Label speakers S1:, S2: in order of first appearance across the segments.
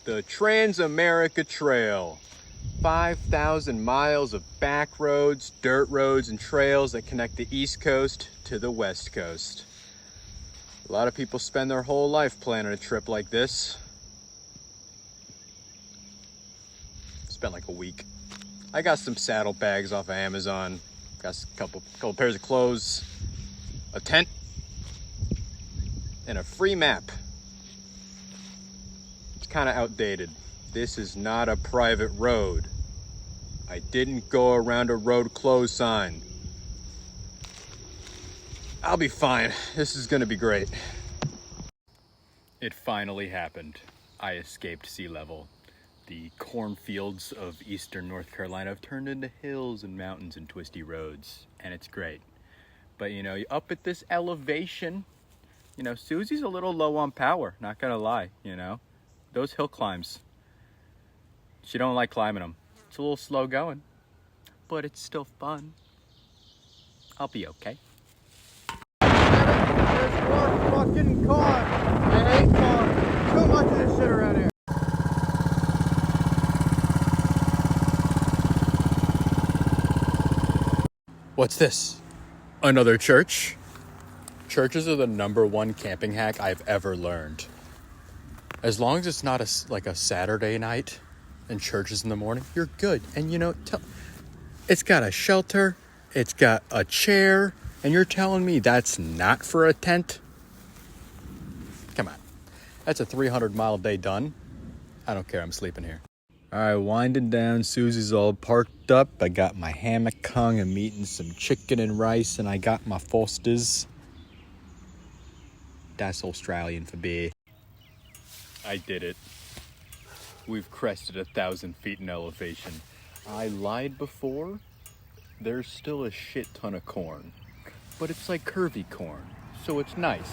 S1: the TransAmerica Trail. 5,000 miles of back roads, dirt roads, and trails that connect the East Coast to the West Coast. A lot of people spend their whole life planning a trip like this. Spent like a week. I got some saddlebags off of Amazon. Got a couple pairs of clothes, a tent, and a free map. It's kind of outdated. This is not a private road. I didn't go around a road closed sign. I'll be fine. This is gonna be great. It finally happened. I escaped sea level. The cornfields of eastern North Carolina have turned into hills and mountains and twisty roads, and it's great. But you know, up at this elevation, you know, Susie's a little low on power, not gonna lie, you know. Those hill climbs, she don't like climbing them. It's a little slow going, but it's still fun. I'll be okay. There's more fucking corn. I hate corn. Too much of this shit around here. What's this? Another church? Churches are the #1 camping hack I've ever learned. As long as it's not like a Saturday night and churches in the morning, you're good. And you know, it's got a shelter, it's got a chair, and you're telling me that's not for a tent? Come on. That's a 300-mile day done. I don't care, I'm sleeping here. All right, winding down. Susie's all parked up. I got my hammock hung. I'm eating some chicken and rice, and I got my Fosters. That's Australian for beer. I did it. We've crested 1,000 feet in elevation. I lied before. There's still a shit ton of corn, but it's like curvy corn, so it's nice.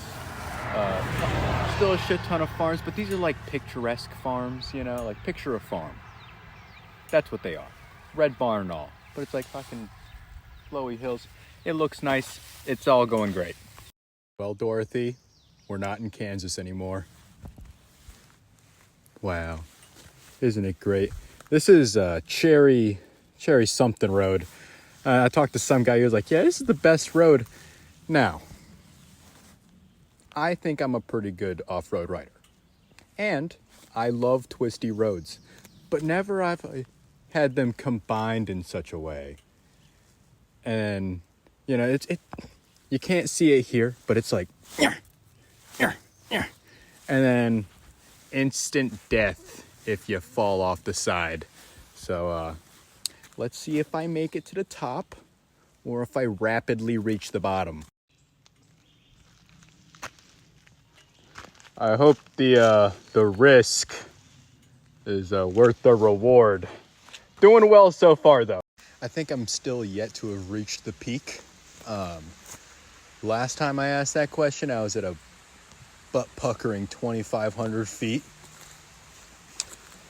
S1: Still a shit ton of farms, but these are like picturesque farms, you know, like picture a farm. That's what they are. Red barn and all, but it's like fucking flowy hills. It looks nice. It's all going great. Well, Dorothy, we're not in Kansas anymore. Wow, isn't it great? This is Cherry something road. I talked to some guy who was like, yeah, this is the best road. Now, I think I'm a pretty good off-road rider. And I love twisty roads, but never I've had them combined in such a way. And, you know, you can't see it here, but it's like, and then instant death if you fall off the side. So let's see if I make it to the top or if I rapidly reach the bottom. I hope the risk is worth the reward. Doing well so far though. I think I'm still yet to have reached the peak. Last time I asked that question, I was at a butt-puckering 2,500 feet.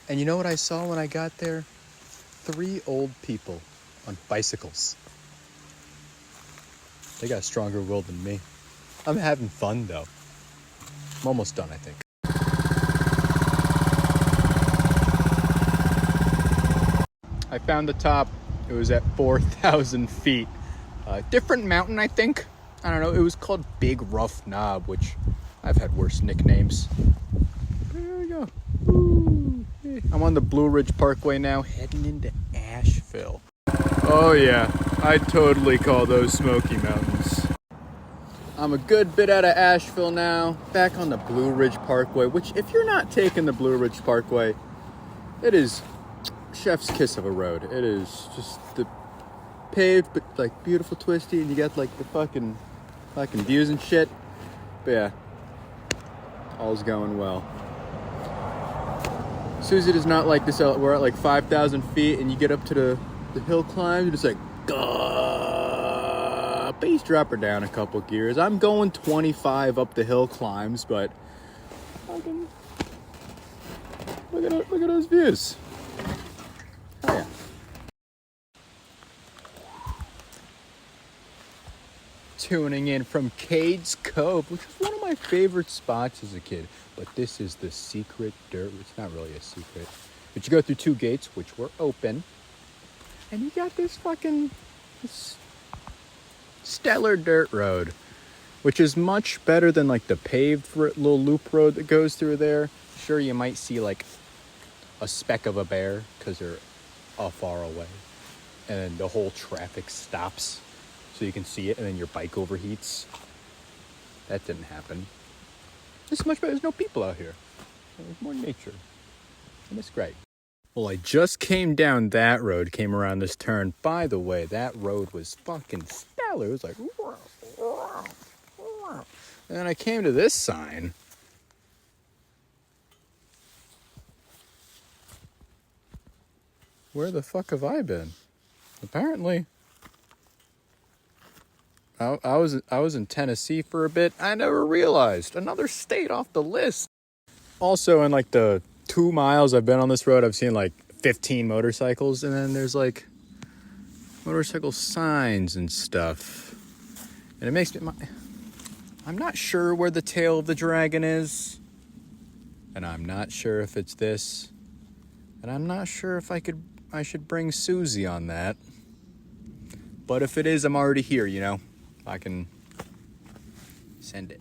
S1: And you know what I saw when I got there? 3 old people on bicycles. They got a stronger will than me. I'm having fun though. I'm almost done, I think. I found the top. It was at 4,000 feet. Different mountain, I think. I don't know. It was called Big Rough Knob, which I've had worse nicknames. There we go. Woo. I'm on the Blue Ridge Parkway now, heading into Asheville. Oh yeah, I totally call those Smoky Mountains. I'm a good bit out of Asheville now, back on the Blue Ridge Parkway, which if you're not taking the Blue Ridge Parkway, it is chef's kiss of a road. It is just the paved, but like beautiful twisty, and you got like the fucking views and shit. But yeah, all's going well. Susie does not like this. We're at like 5,000 feet, and you get up to the hill climb, you're just like, base drop her down a couple gears. I'm going 25 up the hill climbs, but look at those views. Oh yeah. Tuning in from Cades Cove, which is one of my my favorite spots as a kid. But this is the secret dirt. It's not really a secret. But you go through 2 gates, which were open. And you got this stellar dirt road, which is much better than like the paved little loop road that goes through there. Sure, you might see like a speck of a bear because they're far away. And then the whole traffic stops so you can see it, and then your bike overheats. That didn't happen. This is much better. There's no people out here. There's more nature. And it's great. Well, I just came down that road, came around this turn. By the way, that road was fucking stellar. It was like... And then I came to this sign. Where the fuck have I been? Apparently, I was in Tennessee for a bit. I never realized another state off the list. Also, in like the 2 miles I've been on this road, I've seen like 15 motorcycles, and then there's like motorcycle signs and stuff. And it makes me... I'm not sure where the tail of the dragon is, and I'm not sure if it's this, and I'm not sure if I should bring Susie on that. But if it is, I'm already here, you know. I can send it.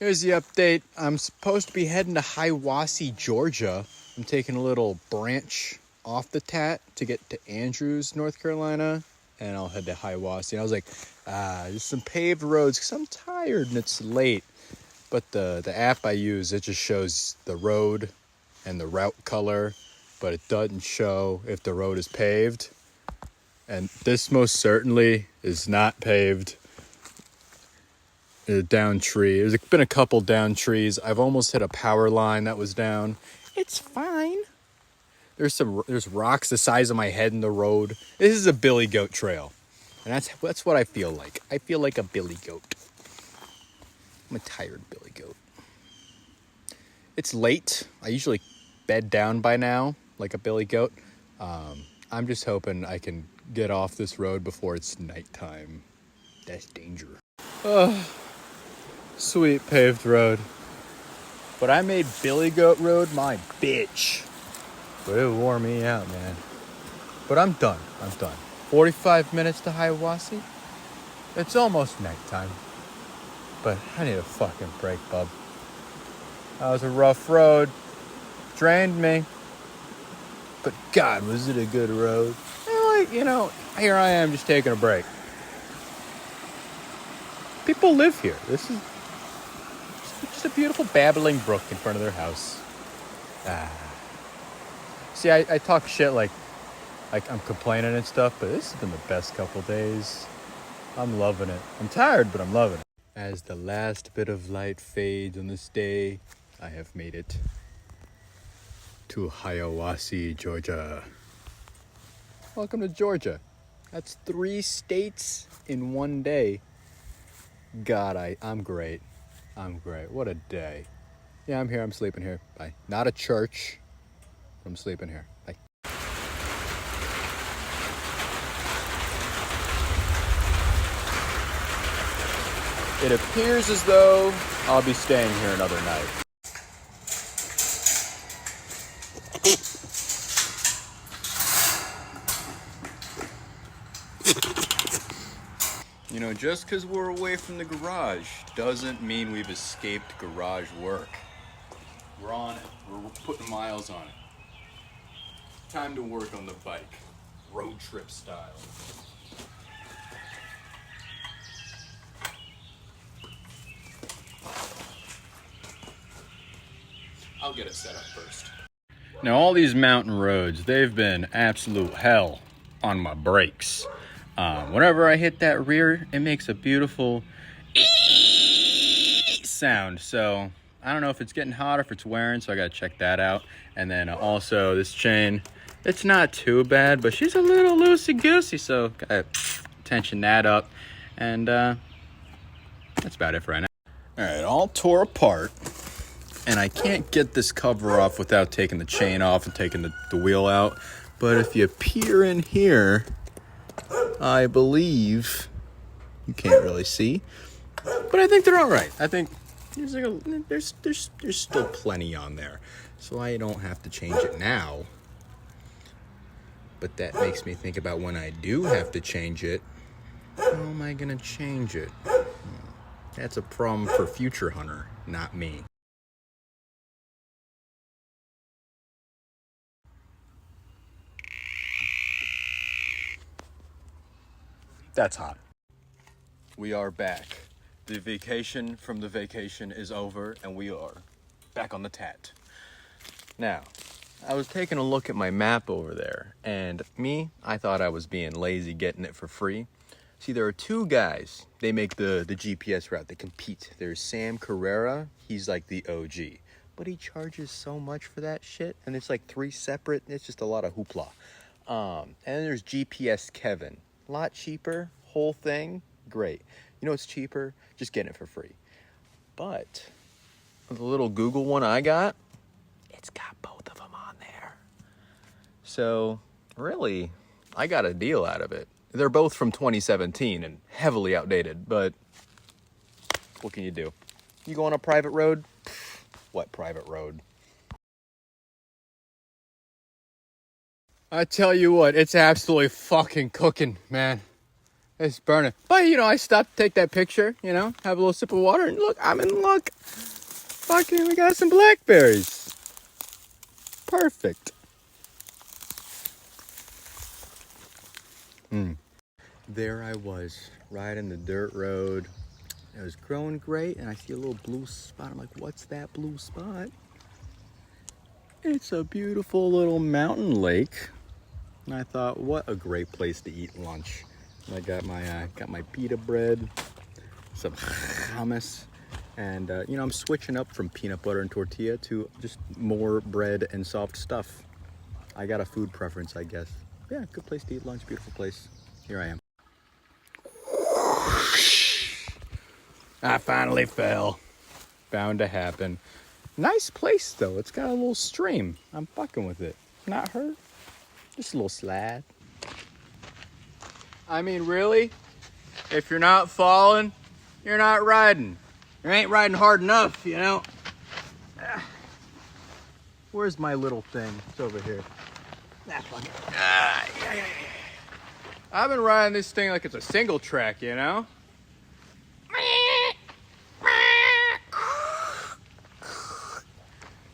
S1: Here's the update. I'm supposed to be heading to Hiawassee, Georgia. I'm taking a little branch off the Tat to get to Andrews, North Carolina. And I'll head to Hiawassee. And I was like, there's some paved roads because I'm tired and it's late. But the app I use, it just shows the road and the route color. But it doesn't show if the road is paved. And this most certainly is not paved. A down tree. There's been a couple down trees. I've almost hit a power line that was down. It's fine. There's rocks the size of my head in the road. This is a billy goat trail. And that's what I feel like. I feel like a billy goat. I'm a tired billy goat. It's late. I usually bed down by now, like a billy goat. I'm just hoping I can get off this road before it's nighttime. That's danger. Sweet paved road. But I made Billy Goat Road my bitch. But it wore me out, man. But I'm done. 45 minutes to Hiawassee. It's almost nighttime. But I need a fucking break, bub. That was a rough road. Drained me. But God, was it a good road. You know, here I am just taking a break. People live here. This is just a beautiful babbling brook in front of their house. See, I talk shit like I'm complaining and stuff, but this has been the best couple days. I'm loving it. I'm tired, but I'm loving it. As the last bit of light fades on this day, I have made it to Hiawassee, Georgia. Welcome to Georgia. That's 3 states in one day. God, I'm great. I'm great. What a day. Yeah, I'm here. I'm sleeping here. Bye. Not a church. I'm sleeping here. Bye. It appears as though I'll be staying here another night. You know, just because we're away from the garage doesn't mean we've escaped garage work. We're on it. We're putting miles on it. Time to work on the bike. Road trip style. I'll get it set up first. Now, all these mountain roads, they've been absolute hell on my brakes. Whenever I hit that rear, it makes a beautiful sound. So I don't know if it's getting hot or if it's wearing, so I gotta check that out. And then also this chain, it's not too bad, but she's a little loosey-goosey, so gotta tension that up. And that's about it for right now. All right, all tore apart. And I can't get this cover off without taking the chain off and taking the wheel out. But if you peer in here, I believe you can't really see, but I think they're all right. I think there's still plenty on there, so I don't have to change it now. But that makes me think about when I do have to change it. How am I gonna change it? That's a problem for Future Hunter, not me. That's hot. We are back. The vacation from the vacation is over, and we are back on the tat. Now, I was taking a look at my map over there, and I thought I was being lazy getting it for free. See, there are two guys. They make the GPS route. They compete. There's Sam Carrera. He's like the OG. But he charges so much for that shit, and it's like 3 separate. It's just a lot of hoopla. And then there's GPS Kevin. A lot cheaper. Whole thing. Great. You know what's cheaper? Just getting it for free. But the little Google one I got, it's got both of them on there. So really, I got a deal out of it. They're both from 2017 and heavily outdated, but what can you do? You go on a private road? What private road? I tell you what, it's absolutely fucking cooking, man. It's burning. But, I stopped to take that picture, have a little sip of water, and look, I'm in luck. Fucking, we got some blackberries. Perfect. There I was, riding the dirt road. It was growing great, and I see a little blue spot. I'm like, what's that blue spot? It's a beautiful little mountain lake. And I thought, what a great place to eat lunch. I got my pita bread, some hummus, and I'm switching up from peanut butter and tortilla to just more bread and soft stuff. I got a food preference, I guess. Yeah, good place to eat lunch, beautiful place. Here I am. I finally fell. Bound to happen. Nice place though. It's got a little stream. I'm fucking with it. Not hurt. Just a little slide. I mean, really? If you're not falling, you're not riding. You ain't riding hard enough, Where's my little thing? It's over here. I've been riding this thing like it's a single track,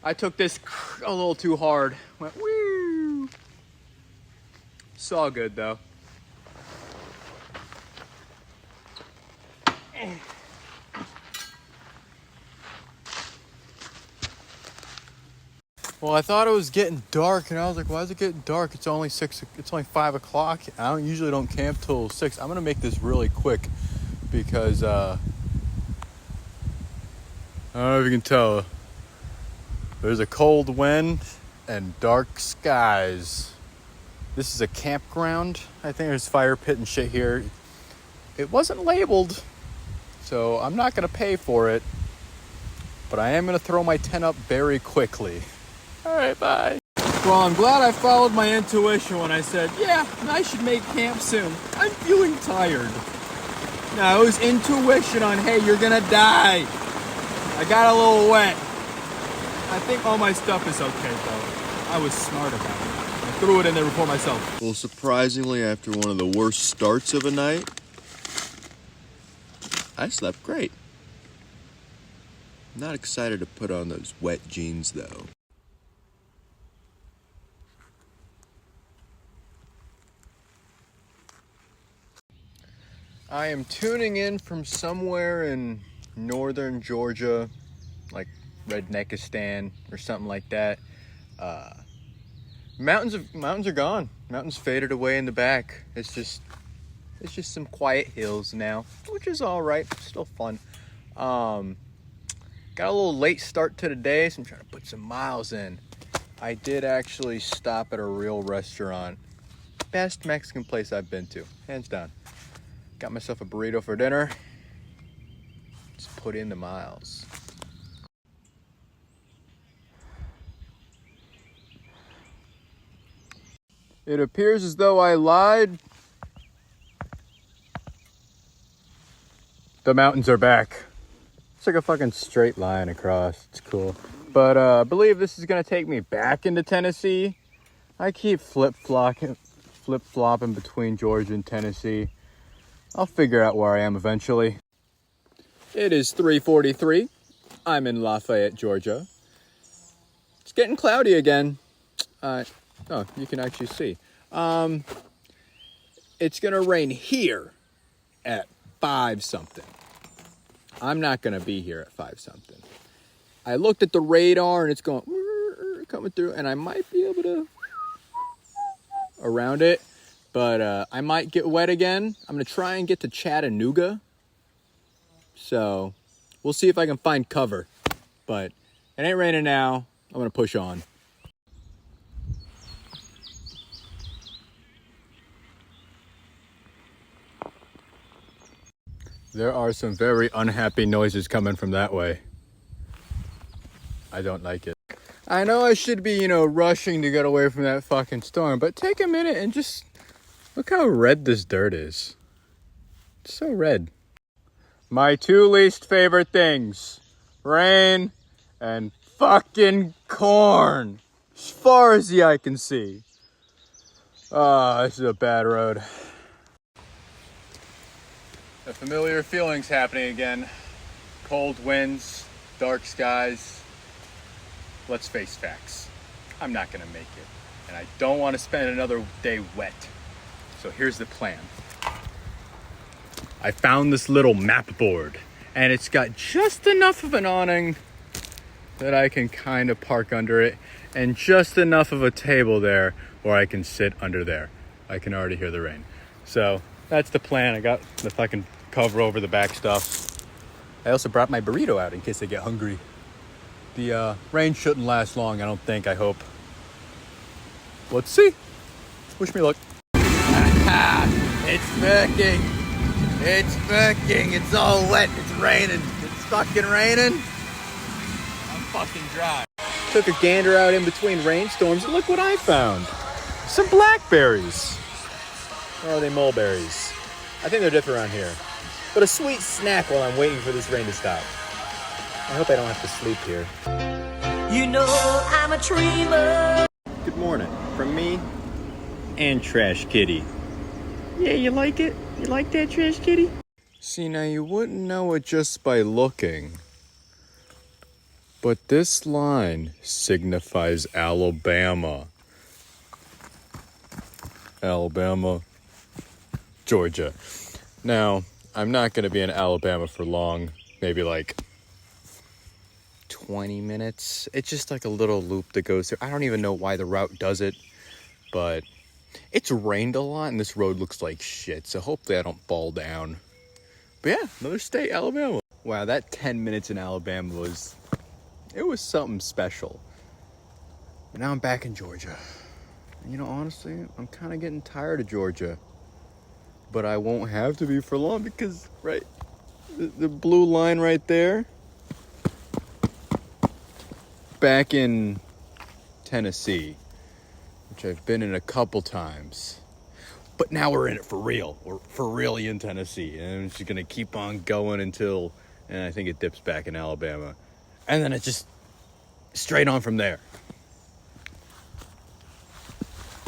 S1: I took this a little too hard. Went woo. It's all good though. Well, I thought it was getting dark, and I was like, why is it getting dark? It's only 5 o'clock. I usually don't camp till 6. I'm gonna make this really quick because I don't know if you can tell. There's a cold wind and dark skies. This is a campground. I think there's fire pit and shit here. It wasn't labeled, so I'm not gonna pay for it. But I am gonna throw my tent up very quickly. All right, bye. Well, I'm glad I followed my intuition when I said, yeah, I should make camp soon. I'm feeling tired. No, it was intuition on, hey, you're gonna die. I got a little wet. I think all my stuff is okay, though. I was smart about it. I threw it in there before myself.
S2: Well, surprisingly, after one of the worst starts of a night, I slept great. Not excited to put on those wet jeans, though.
S1: I am tuning in from somewhere in northern Georgia, like Redneckistan or something like that. Mountains are gone. Mountains faded away in the back. It's just some quiet hills now, which is all right. Still fun. Got a little late start to the day, so I'm trying to put some miles in. I did actually stop at a real restaurant. Best Mexican place I've been to, hands down. Got myself a burrito for dinner. Just put in the miles. It appears as though I lied. The mountains are back. It's like a fucking straight line across. It's cool. But I believe this is gonna take me back into Tennessee. I keep flip-flopping between Georgia and Tennessee. I'll figure out where I am eventually. It is 3:43. I'm in Lafayette, Georgia. It's getting cloudy again. Oh, you can actually see. It's gonna rain here at 5 something. I'm not gonna be here at 5 something. I looked at the radar and it's going coming through, and I might be able to around it, but I might get wet again. I'm gonna try and get to Chattanooga, so we'll see if I can find cover. But it ain't raining now. I'm gonna push on. There are some very unhappy noises coming from that way. I don't like it. I know I should be, rushing to get away from that fucking storm, but take a minute and just look how red this dirt is. It's so red. My 2 least favorite things: rain and fucking corn. As far as the eye can see. This is a bad road. The familiar feelings happening again. Cold winds, dark skies. Let's face facts. I'm not gonna make it. And I don't want to spend another day wet. So here's the plan. I found this little map board, and it's got just enough of an awning that I can kind of park under it, and just enough of a table there where I can sit under there. I can already hear the rain. So that's the plan. I got the fucking cover over the back stuff. I also brought my burrito out in case I get hungry. The rain shouldn't last long, I don't think, I hope. Let's see. Wish me luck. It's fucking. It's all wet. It's raining. It's fucking raining. I'm fucking dry. Took a gander out in between rainstorms, and look what I found. Some blackberries. Or are they mulberries? I think they're different around here. But a sweet snack while I'm waiting for this rain to stop. I hope I don't have to sleep here.
S3: You know I'm a dreamer.
S1: Good morning from me and Trash Kitty. Yeah, you like it? You like that, Trash Kitty? See, now you wouldn't know it just by looking, but this line signifies Alabama. Alabama, Georgia. Now, I'm not going to be in Alabama for long, maybe like 20 minutes. It's just like a little loop that goes through. I don't even know why the route does it, but it's rained a lot and this road looks like shit, so hopefully I don't fall down. But yeah, another state, Alabama. Wow, that 10 minutes in Alabama was something special. But now I'm back in Georgia. And honestly, I'm kind of getting tired of Georgia. But I won't have to be for long because, right, the blue line right there, back in Tennessee, which I've been in a couple times. But now we're in it for real. We're for really in Tennessee. And it's just going to keep on going until, and I think it dips back in Alabama. And then it's just straight on from there.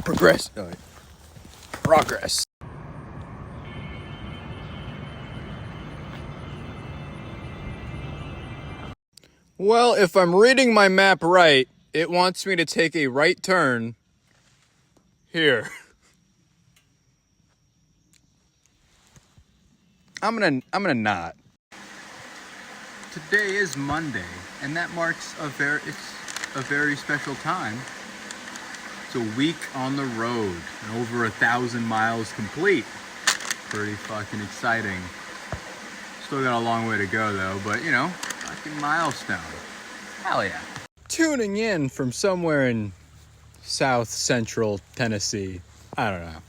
S1: Progress. Well, if I'm reading my map right, it wants me to take a right turn here. I'm gonna not. Today is Monday, and that marks a very special time. It's a week on the road and over 1,000 miles complete. Pretty fucking exciting. Still got a long way to go though, but fucking milestone. Hell yeah. Tuning in from somewhere in south central Tennessee. I don't know.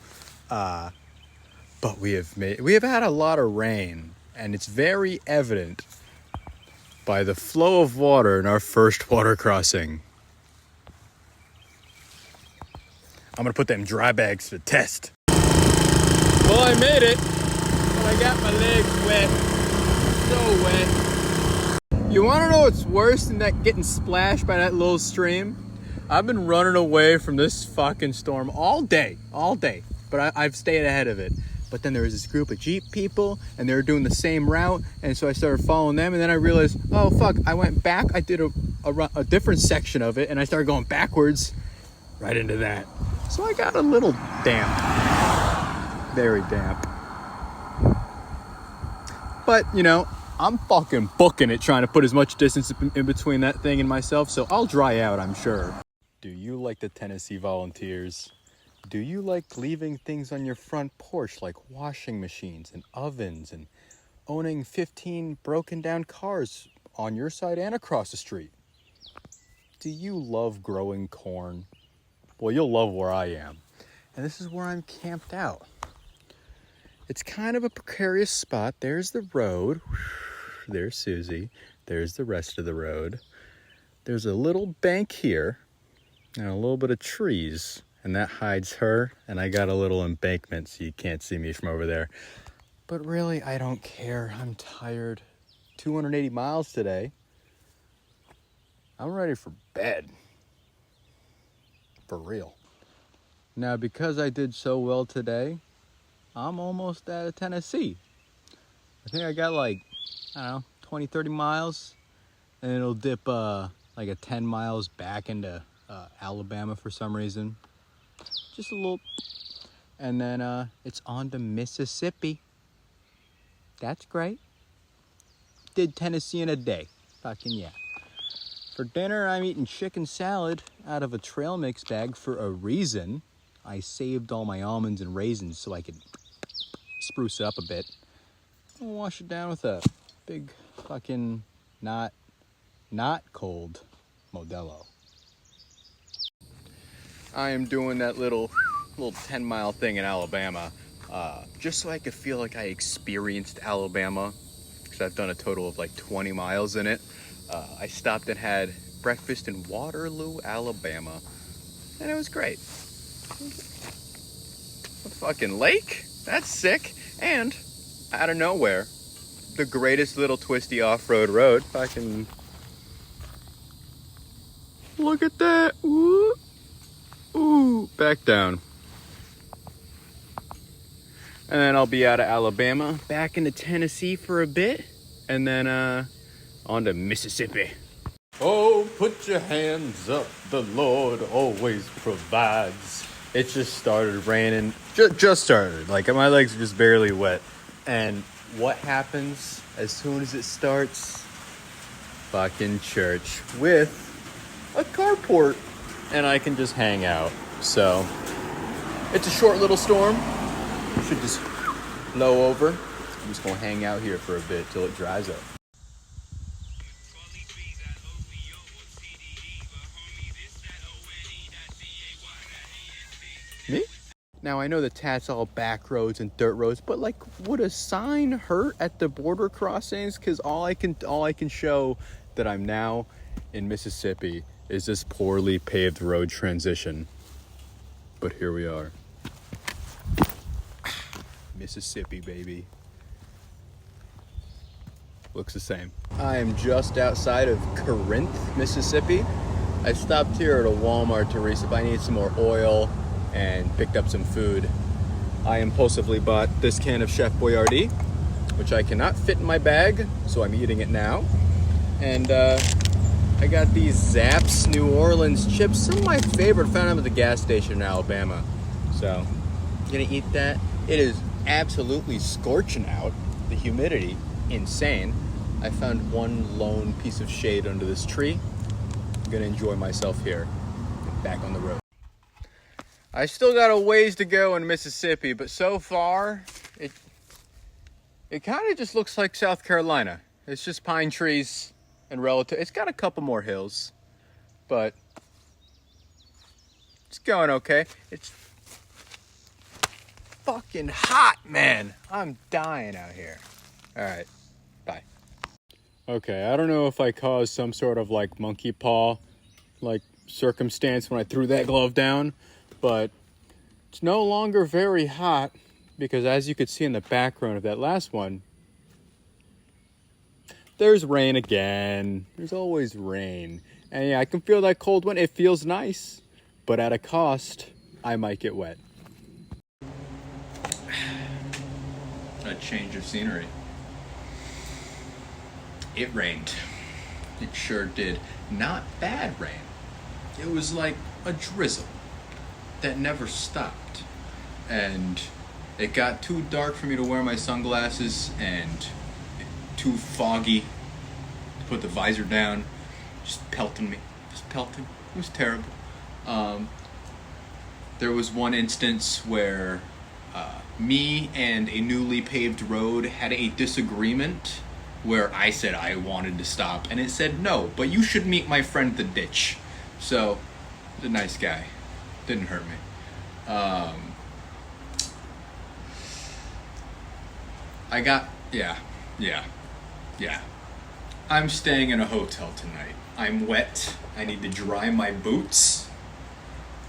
S1: But we have had a lot of rain, and it's very evident by the flow of water in our first water crossing. I'm gonna put them dry bags to the test. Well, I made it, but I got my legs wet. So wet. You want to know what's worse than that getting splashed by that little stream? I've been running away from this fucking storm all day, but I've stayed ahead of it. But then there was this group of Jeep people, and they were doing the same route, and so I started following them, and then I realized, oh fuck, I went back, I did a different section of it, and I started going backwards right into that. So I got a little damp, very damp. But, you know, I'm fucking booking it, trying to put as much distance in between that thing and myself, so I'll dry out, I'm sure. Do you like the Tennessee Volunteers? Do you like leaving things on your front porch like washing machines and ovens and owning 15 broken down cars on your side and across the street? Do you love growing corn? Well, you'll love where I am. And this is where I'm camped out. It's kind of a precarious spot. There's the road. There's Susie. There's the rest of the road. There's a little bank here and a little bit of trees. And that hides her, and I got a little embankment so you can't see me from over there. But really, I don't care. I'm tired. 280 miles today. I'm ready for bed. For real. Now, because I did so well today, I'm almost out of Tennessee. I think I got like, I don't know, 20, 30 miles. And it'll dip like a 10 miles back into Alabama for some reason. Just a little, and then it's on to Mississippi. That's great. Did Tennessee in a day. Fucking yeah. For dinner, I'm eating chicken salad out of a trail mix bag for a reason. I saved all my almonds and raisins so I could spruce it up a bit. I'll wash it down with a big fucking not cold Modelo. I am doing that little 10-mile thing in Alabama just so I could feel like I experienced Alabama, because I've done a total of like 20 miles in it. I stopped and had breakfast in Waterloo, Alabama, and it was great. A fucking lake? That's sick. And out of nowhere, the greatest little twisty off-road road. Fucking look at that. Woo. Ooh, back down. And then I'll be out of Alabama, back into Tennessee for a bit, and then on to Mississippi. Oh, put your hands up, the Lord always provides. It just started raining, just started, like my legs are just barely wet. And what happens as soon as it starts? Fucking church with a carport. And I can just hang out. So it's a short little storm. Should just blow over. I'm just gonna hang out here for a bit till it dries up. Me? Now I know the Tat's all back roads and dirt roads, but like, would a sign hurt at the border crossings? Because all I can show that I'm now in Mississippi is this poorly paved road transition. But here we are. Mississippi, baby. Looks the same. I am just outside of Corinth, Mississippi. I stopped here at a Walmart to resupply. I need some more oil and picked up some food. I impulsively bought this can of Chef Boyardee, which I cannot fit in my bag, so I'm eating it now. And I got these Zapp's New Orleans chips, some of my favorite, found them at the gas station in Alabama. So, I'm gonna eat that. It is absolutely scorching out. The humidity, insane. I found one lone piece of shade under this tree. I'm gonna enjoy myself here. Back on the road. I still got a ways to go in Mississippi, but so far, it kind of just looks like South Carolina. It's just pine trees. And relative, it's got a couple more hills, but it's going okay. It's fucking hot, man. I'm dying out here. All right, bye. Okay, I don't know if I caused some sort of like monkey paw like circumstance when I threw that glove down, but it's no longer very hot because, as you could see in the background of that last one, there's rain again. There's always rain. And yeah, I can feel that cold wind. It feels nice, but at a cost, I might get wet. A change of scenery. It rained. It sure did. Not bad rain. It was like a drizzle that never stopped. And it got too dark for me to wear my sunglasses and too foggy to put the visor down. Just pelting me. Just pelting. It was terrible. There was one instance where me and a newly paved road had a disagreement where I said I wanted to stop and it said no, but you should meet my friend at the ditch. So, he's a nice guy. Didn't hurt me. Yeah. I'm staying in a hotel tonight. I'm wet. I need to dry my boots.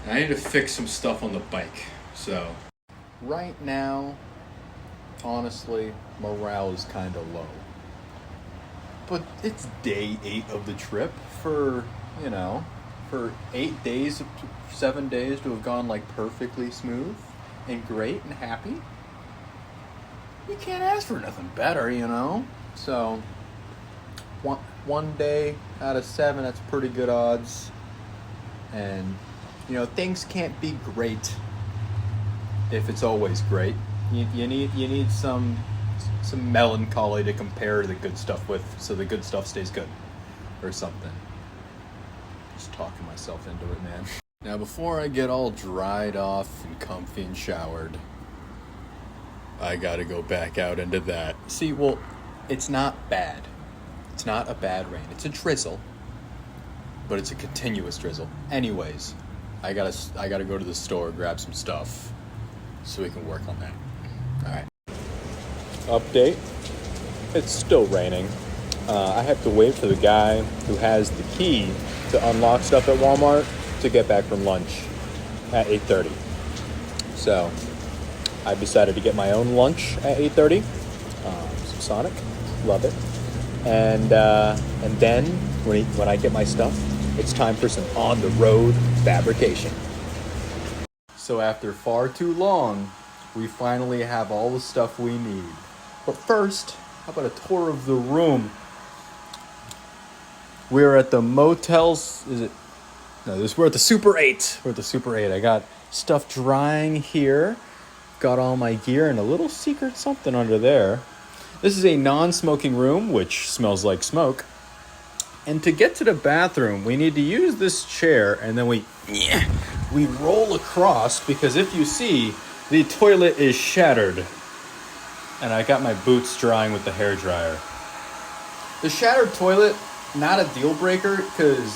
S1: And I need to fix some stuff on the bike. So, right now, honestly, morale is kind of low. But it's day 8 of the trip for 8 days, 7 days to have gone like perfectly smooth and great and happy. You can't ask for nothing better, So, one day out of 7, that's pretty good odds. And, things can't be great if it's always great. You need some melancholy to compare the good stuff with, so the good stuff stays good, or something. Just talking myself into it, man. Now, before I get all dried off and comfy and showered, I gotta go back out into that. See, well, it's not bad. It's not a bad rain. It's a drizzle, but it's a continuous drizzle. Anyways, I gotta go to the store, grab some stuff, so we can work on that. All right. Update. It's still raining. I have to wait for the guy who has the key to unlock stuff at Walmart to get back from lunch at 8:30. So I decided to get my own lunch at 8:30. Some Sonic, love it. And then when I get my stuff, it's time for some on-the-road fabrication. So after far too long, we finally have all the stuff we need. But first, how about a tour of the room? We're at the motels. We're at the Super 8. We're at the Super 8. I got stuff drying here. Got all my gear and a little secret something under there. This is a non-smoking room, which smells like smoke. And to get to the bathroom, we need to use this chair, and then we roll across, because if you see, the toilet is shattered. And I got my boots drying with the hairdryer. The shattered toilet, not a deal breaker, because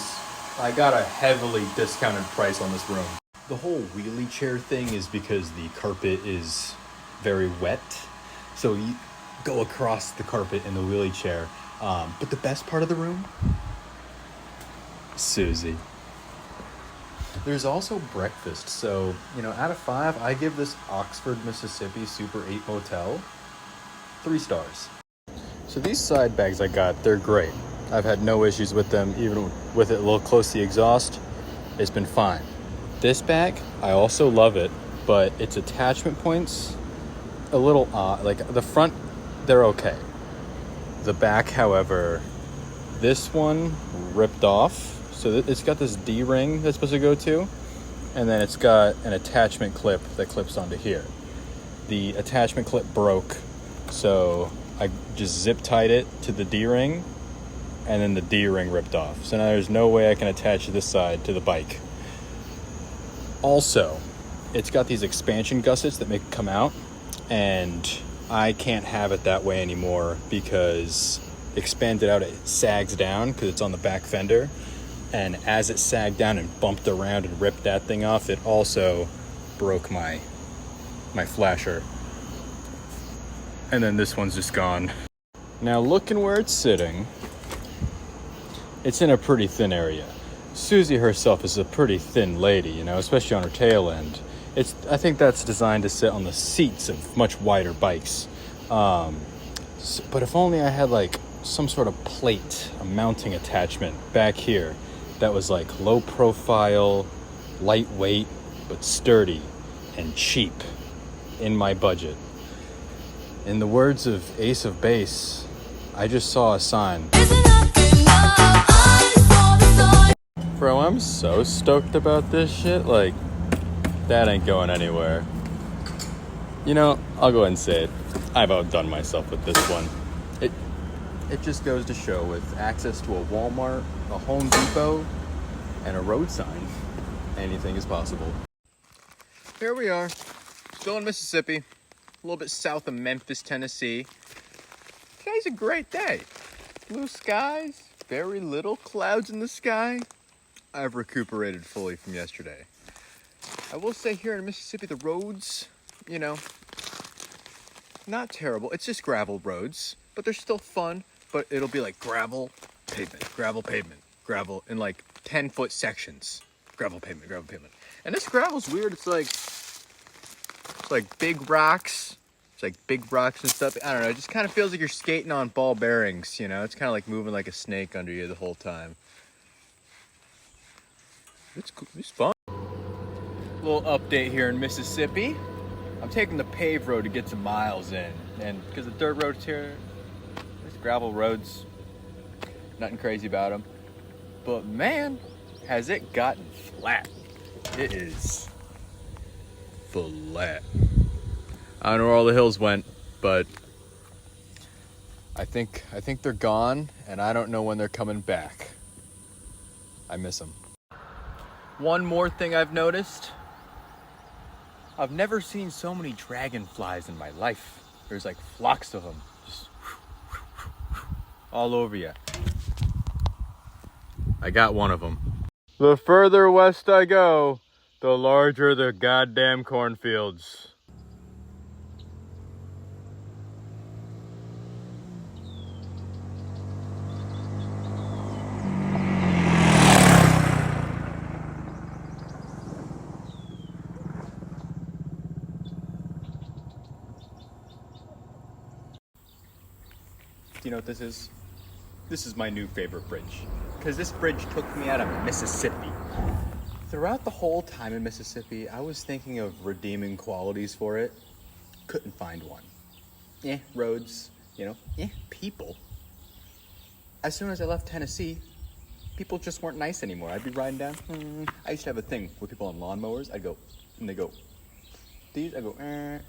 S1: I got a heavily discounted price on this room. The whole wheelie chair thing is because the carpet is very wet. So you go across the carpet in the wheelie chair. But the best part of the room? Susie. There's also breakfast. So, out of 5, I give this Oxford, Mississippi Super 8 motel 3 stars. So these side bags I got, they're great. I've had no issues with them, even with it a little close to the exhaust. It's been fine. This bag, I also love it, but its attachment points, a little odd. Like the front, they're okay. The back, however, this one ripped off. So it's got this D-ring that's supposed to go to, and then it's got an attachment clip that clips onto here. The attachment clip broke, so I just zip tied it to the D-ring, and then the D-ring ripped off. So now there's no way I can attach this side to the bike. Also, it's got these expansion gussets that make it come out, and I can't have it that way anymore because expanded out, it sags down because it's on the back fender. And as it sagged down and bumped around and ripped that thing off, it also broke my flasher. And then this one's just gone. Now looking where it's sitting, it's in a pretty thin area. Susie herself is a pretty thin lady, especially on her tail end. I think that's designed to sit on the seats of much wider bikes. But if only I had some sort of plate, a mounting attachment back here that was like low profile, lightweight, but sturdy and cheap in my budget. In the words of Ace of Base, I just saw a sign. Bro, I'm so stoked about this shit. Like, that ain't going anywhere. You know, I'll go ahead and say it. I've outdone myself with this one. It just goes to show, with access to a Walmart, a Home Depot, and a road sign, anything is possible. Here we are, still in Mississippi, a little bit south of Memphis, Tennessee. Today's a great day. Blue skies, very little clouds in the sky. I've recuperated fully from yesterday. I will say here in Mississippi, the roads, you know, not terrible. It's just gravel roads, but they're still fun. But it'll be like gravel, pavement, gravel in like 10-foot sections. Gravel, pavement. And this gravel's weird. It's like big rocks. It's like big rocks and stuff. I don't know. It just kind of feels like you're skating on ball bearings, you know? It's kind of like moving like a snake under you the whole time. It's cool. It's fun. Little update here in Mississippi. I'm taking the paved road to get some miles in. And because the dirt roads here, there's gravel roads. Nothing crazy about them. But man, has it gotten flat. It is flat. I don't know where all the hills went, but I think they're gone, and I don't know when they're coming back. I miss them. One more thing I've noticed. I've never seen so many dragonflies in my life. There's like flocks of them, just all over you. I got one of them. The further west I go, the larger the goddamn cornfields. Do you know what this is? This is my new favorite bridge, because this bridge took me out of Mississippi. Throughout the whole time in Mississippi, I was thinking of redeeming qualities for it. Couldn't find one. Roads, people. As soon as I left Tennessee, people just weren't nice anymore. I'd be riding down. I used to have a thing with people on lawnmowers. I'd go, and they go, these, I go, and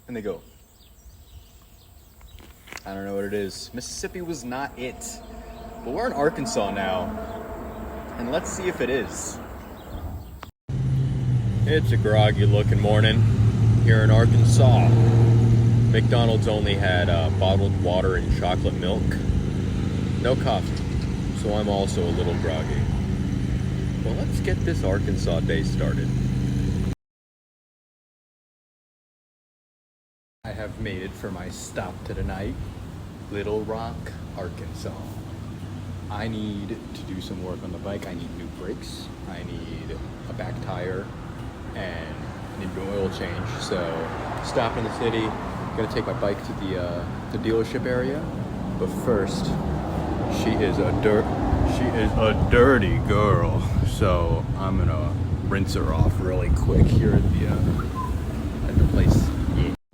S1: they go. I don't know what it is. Mississippi was not it. But we're in Arkansas now, and let's see if it is. It's a groggy looking morning here in Arkansas. McDonald's only had bottled water and chocolate milk. No coffee, so I'm also a little groggy. Well, let's get this Arkansas day started. I have made it for my stop to tonight, Little Rock, Arkansas. I need to do some work on the bike. I need new brakes, I need a back tire, and I need an oil change. So, stop in the city, gonna take my bike to the dealership area. But first, she is a dirty girl. So I'm gonna rinse her off really quick here at the place.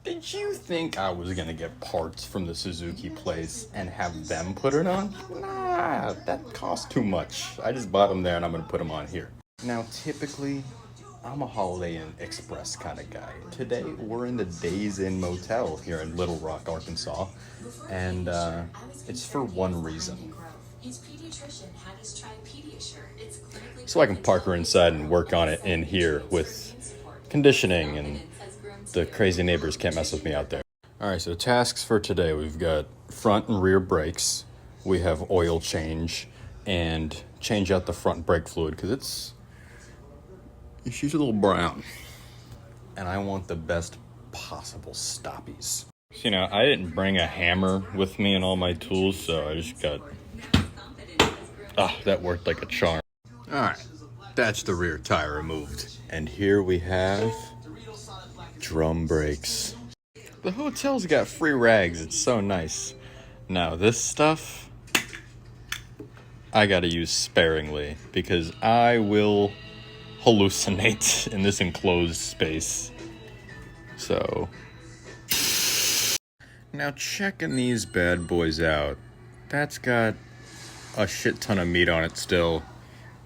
S1: Did you think I was gonna get parts from the Suzuki place and have them put it on? Nah, that costs too much. I just bought them there and I'm gonna put them on here. Now, typically, I'm a Holiday Inn Express kind of guy. Today, we're in the Days Inn Motel here in Little Rock, Arkansas, and it's for one reason. So I can park her inside and work on it in here with conditioning, and the crazy neighbors can't mess with me out there. All right, so tasks for today. We've got front and rear brakes. We have oil change and change out the front brake fluid because she's a little brown. And I want the best possible stoppies. So, I didn't bring a hammer with me and all my tools, so I just got... that worked like a charm. All right, that's the rear tire removed. And here we have drum brakes. The hotel's got free rags. It's so nice. Now, this stuff
S4: I gotta use sparingly because I will hallucinate in this enclosed space. So, now checking these bad boys out. That's got a shit ton of meat on it still.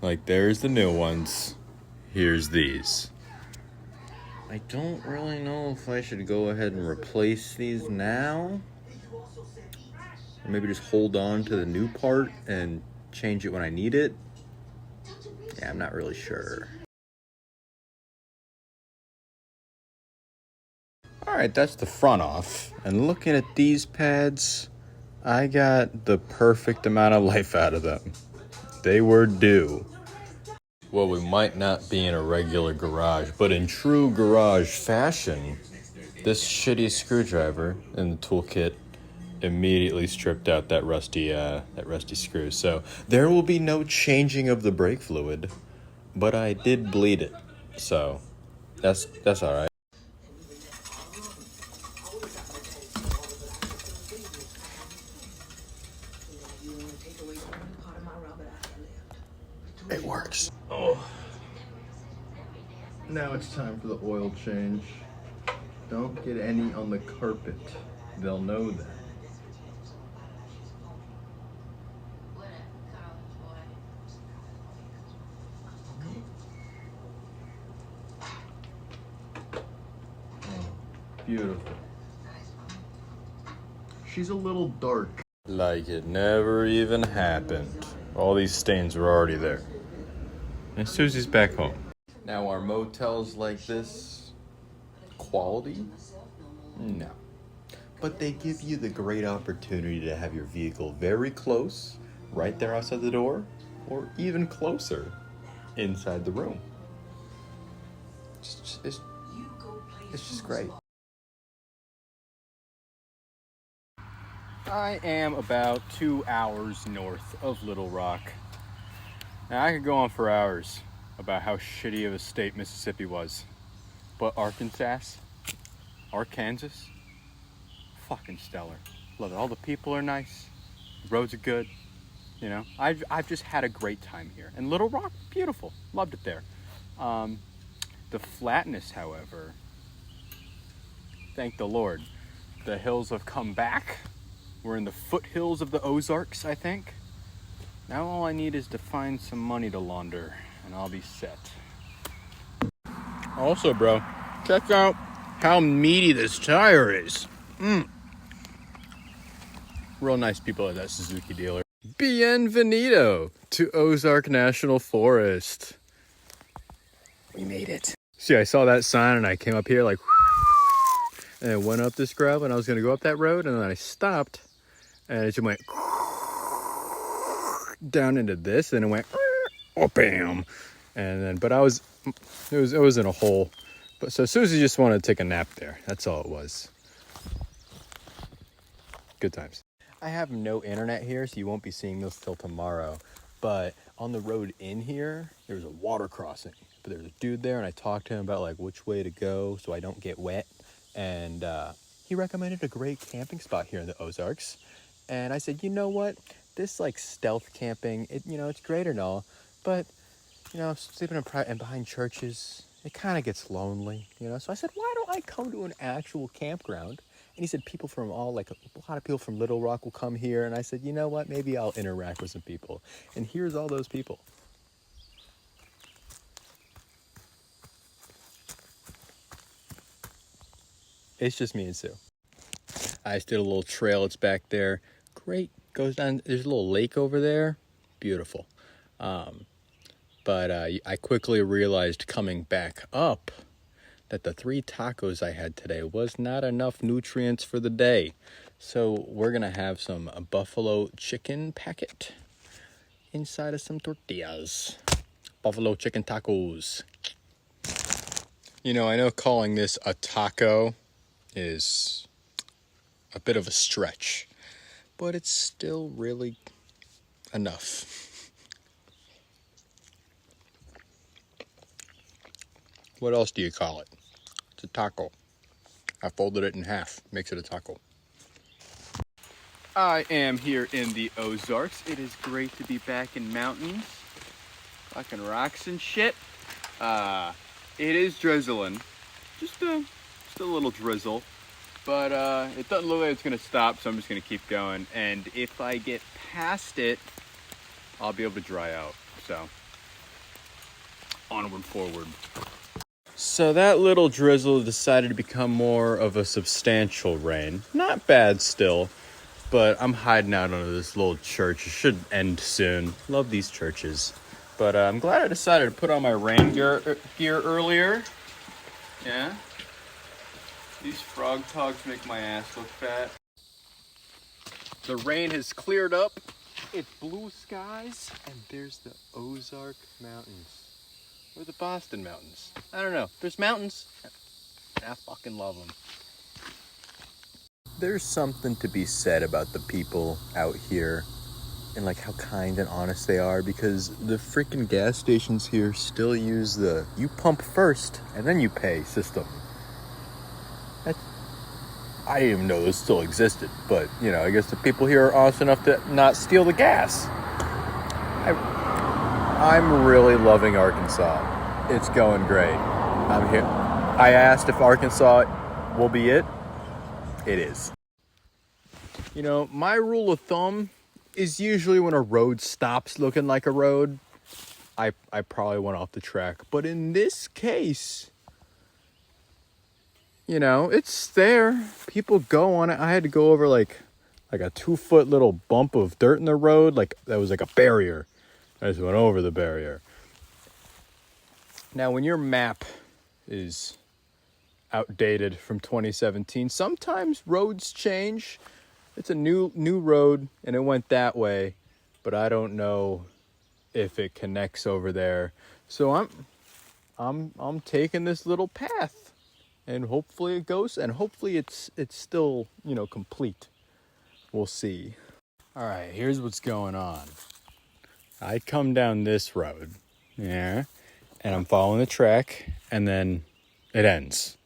S4: Like, there's the new ones. Here's these. I don't really know if I should go ahead and replace these now. Or maybe just hold on to the new part and change it when I need it. Yeah, I'm not really sure. Alright, that's the front off. And looking at these pads, I got the perfect amount of life out of them. They were due. Well, we might not be in a regular garage, but in true garage fashion, this shitty screwdriver in the toolkit immediately stripped out that rusty screw. So there will be no changing of the brake fluid, but I did bleed it, so that's all right. It works. Oh. Now it's time for the oil change. Don't get any on the carpet. They'll know that. Beautiful. She's a little dark. Like it never even happened. All these stains were already there. And Susie's back home. Now, are motels like this quality? No. But they give you the great opportunity to have your vehicle very close, right there outside the door, or even closer inside the room. It's just great.
S1: I am about 2 hours north of Little Rock. Now, I could go on for hours about how shitty of a state Mississippi was. But Arkansas, fucking stellar. Love it. All the people are nice. The roads are good. You know, I've just had a great time here. And Little Rock, beautiful. Loved it there. The flatness, however, thank the Lord. The hills have come back. We're in the foothills of the Ozarks, I think. Now all I need is to find some money to launder, and I'll be set. Also, bro, check out how meaty this tire is. Real nice people at that Suzuki dealer. Bienvenido to Ozark National Forest. We made it. See, I saw that sign and I came up here like, and I went up this grub and I was gonna go up that road and then I stopped and it just went down into this and it went, oh bam. And then, but it was in a hole. But so Susie just wanted to take a nap there. That's all it was. Good times. I have no internet here, so you won't be seeing this till tomorrow. But on the road in here, there's a water crossing. But there's a dude there, and I talked to him about like which way to go so I don't get wet. And he recommended a great camping spot here in the Ozarks. And I said, you know what? This like stealth camping, it's great and all, but sleeping in behind churches, it kind of gets lonely, So I said, why don't I come to an actual campground? And he said people from a lot of people from Little Rock will come here. And I said, you know what? Maybe I'll interact with some people. And here's all those people. It's just me and Sue. I just did a little trail. It's back there. Great. Goes down. There's a little lake over there. Beautiful. But I quickly realized coming back up that the 3 tacos I had today was not enough nutrients for the day. So we're going to have some buffalo chicken packet inside of some tortillas. Buffalo chicken tacos. I know calling this a taco is a bit of a stretch, but it's still really enough. What else do you call it? It's a taco. I folded it in half. Makes it a taco. I am here in the Ozarks. It is great to be back in mountains. Fucking rocks and shit. It is drizzling. Just a little drizzle. But it doesn't look like it's gonna stop, so I'm just gonna keep going. And if I get past it, I'll be able to dry out. So, onward, forward.
S4: So that little drizzle decided to become more of a substantial rain. Not bad still, but I'm hiding out under this little church. It should end soon. Love these churches. But I'm glad I decided to put on my rain gear earlier. Yeah. These frog togs make my ass look fat.
S1: The rain has cleared up. It's blue skies, and there's the Ozark Mountains. Or the Boston Mountains. I don't know. There's mountains. I fucking love them.
S4: There's something to be said about the people out here and like how kind and honest they are, because the freaking gas stations here still use the you pump first and then you pay system. I didn't even know this still existed, but you know, I guess the people here are honest enough to not steal the gas. I'm really loving Arkansas. It's going great. I'm here. I asked if Arkansas will be it. It is.
S1: You know, my rule of thumb is usually when a road stops looking like a road, I probably went off the track. But in this case, you know, it's there. People go on it. I had to go over like a 2-foot little bump of dirt in the road. Like that was like a barrier. I just went over the barrier. Now, when your map is outdated from 2017, sometimes roads change. It's a new road and it went that way, but I don't know if it connects over there. So I'm taking this little path, and hopefully it goes, and hopefully it's still, you know, complete. We'll see. All right, here's what's going on. I come down this road, yeah, and I'm following the track, and then it ends.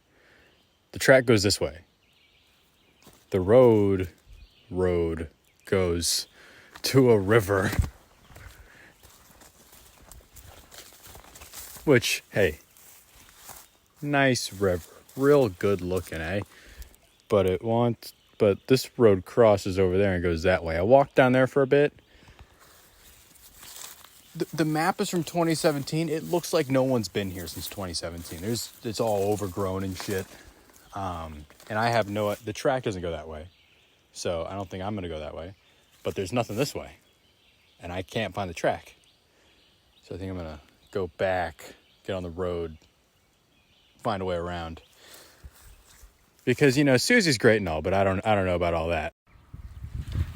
S1: The track goes this way. The road goes to a river. Which, hey, nice river. Real good looking, eh? But this road crosses over there and goes that way. I walked down there for a bit. The map is from 2017. It looks like no one's been here since 2017. It's all overgrown and shit. And I have the track doesn't go that way. So I don't think I'm going to go that way. But there's nothing this way. And I can't find the track. So I think I'm going to go back, get on the road, find a way around. Because, you know, Susie's great and all, but I don't know about all that.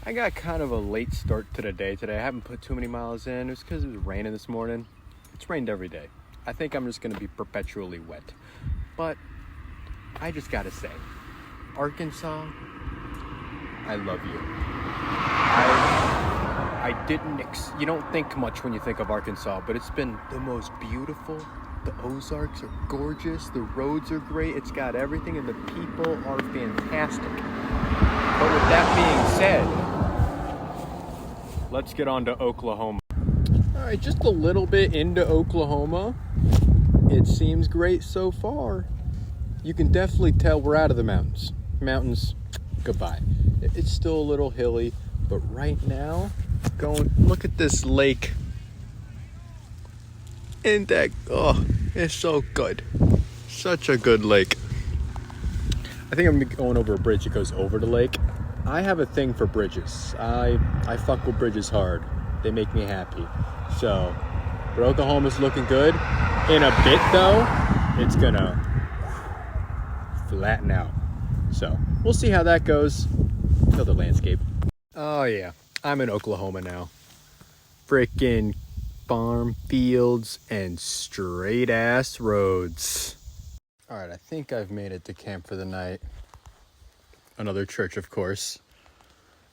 S1: I got kind of a late start to the day today. I haven't put too many miles in. It was because it was raining this morning. It's rained every day. I think I'm just going to be perpetually wet. But I just got to say, Arkansas, I love you. I didn't, you don't think much when you think of Arkansas, but it's been the most beautiful. The Ozarks are gorgeous. The roads are great. It's got everything, and the people are fantastic. But with that being said, let's get on to Oklahoma. All right, just a little bit into Oklahoma. It seems great so far. You can definitely tell we're out of the mountains. Mountains, goodbye. It's still a little hilly, but right now, look at this lake. Isn't that, oh, it's so good. Such a good lake. I think I'm going over a bridge that goes over the lake. I have a thing for bridges. I fuck with bridges hard. They make me happy. So, but Oklahoma's looking good. In a bit though, it's gonna flatten out. So, we'll see how that goes. Another landscape. Oh yeah, I'm in Oklahoma now. Frickin' farm fields and straight ass roads. All right, I think I've made it to camp for the night. Another church, of course.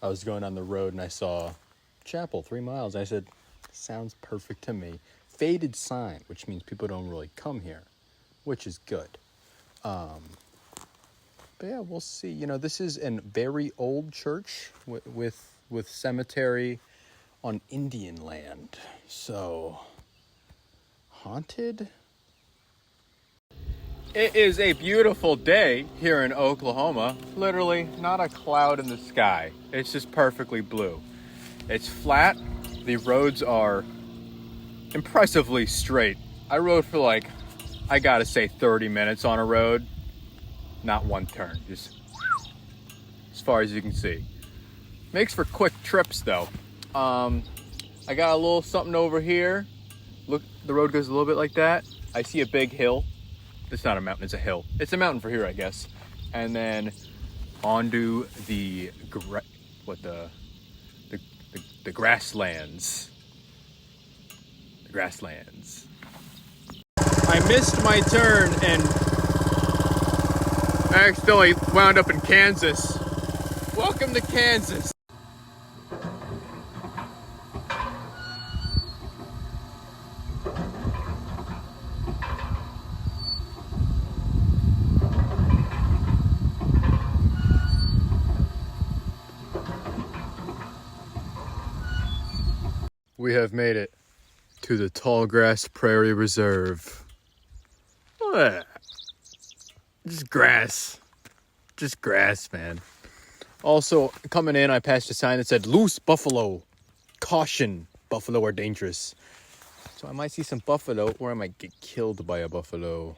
S1: I was going on the road and I saw chapel 3 miles. I said, sounds perfect to me. Faded sign, which means people don't really come here, which is good. But yeah, we'll see. You know, this is a very old church with cemetery on Indian land. So, haunted? It is a beautiful day here in Oklahoma. Literally not a cloud in the sky. It's just perfectly blue. It's flat. The roads are impressively straight. I rode for like, I gotta say 30 minutes on a road. Not one turn, just as far as you can see. Makes for quick trips though. I got a little something over here. Look, the road goes a little bit like that. I see a big hill. It's not a mountain, it's a hill. It's a mountain for here, I guess. And then onto the grasslands. The grasslands. I missed my turn and I accidentally wound up in Kansas. Welcome to Kansas. We have made it to the Tallgrass Prairie Reserve. Just grass. Just grass, man. Also, coming in, I passed a sign that said, "Loose buffalo. Caution, buffalo are dangerous." So I might see some buffalo, or I might get killed by a buffalo.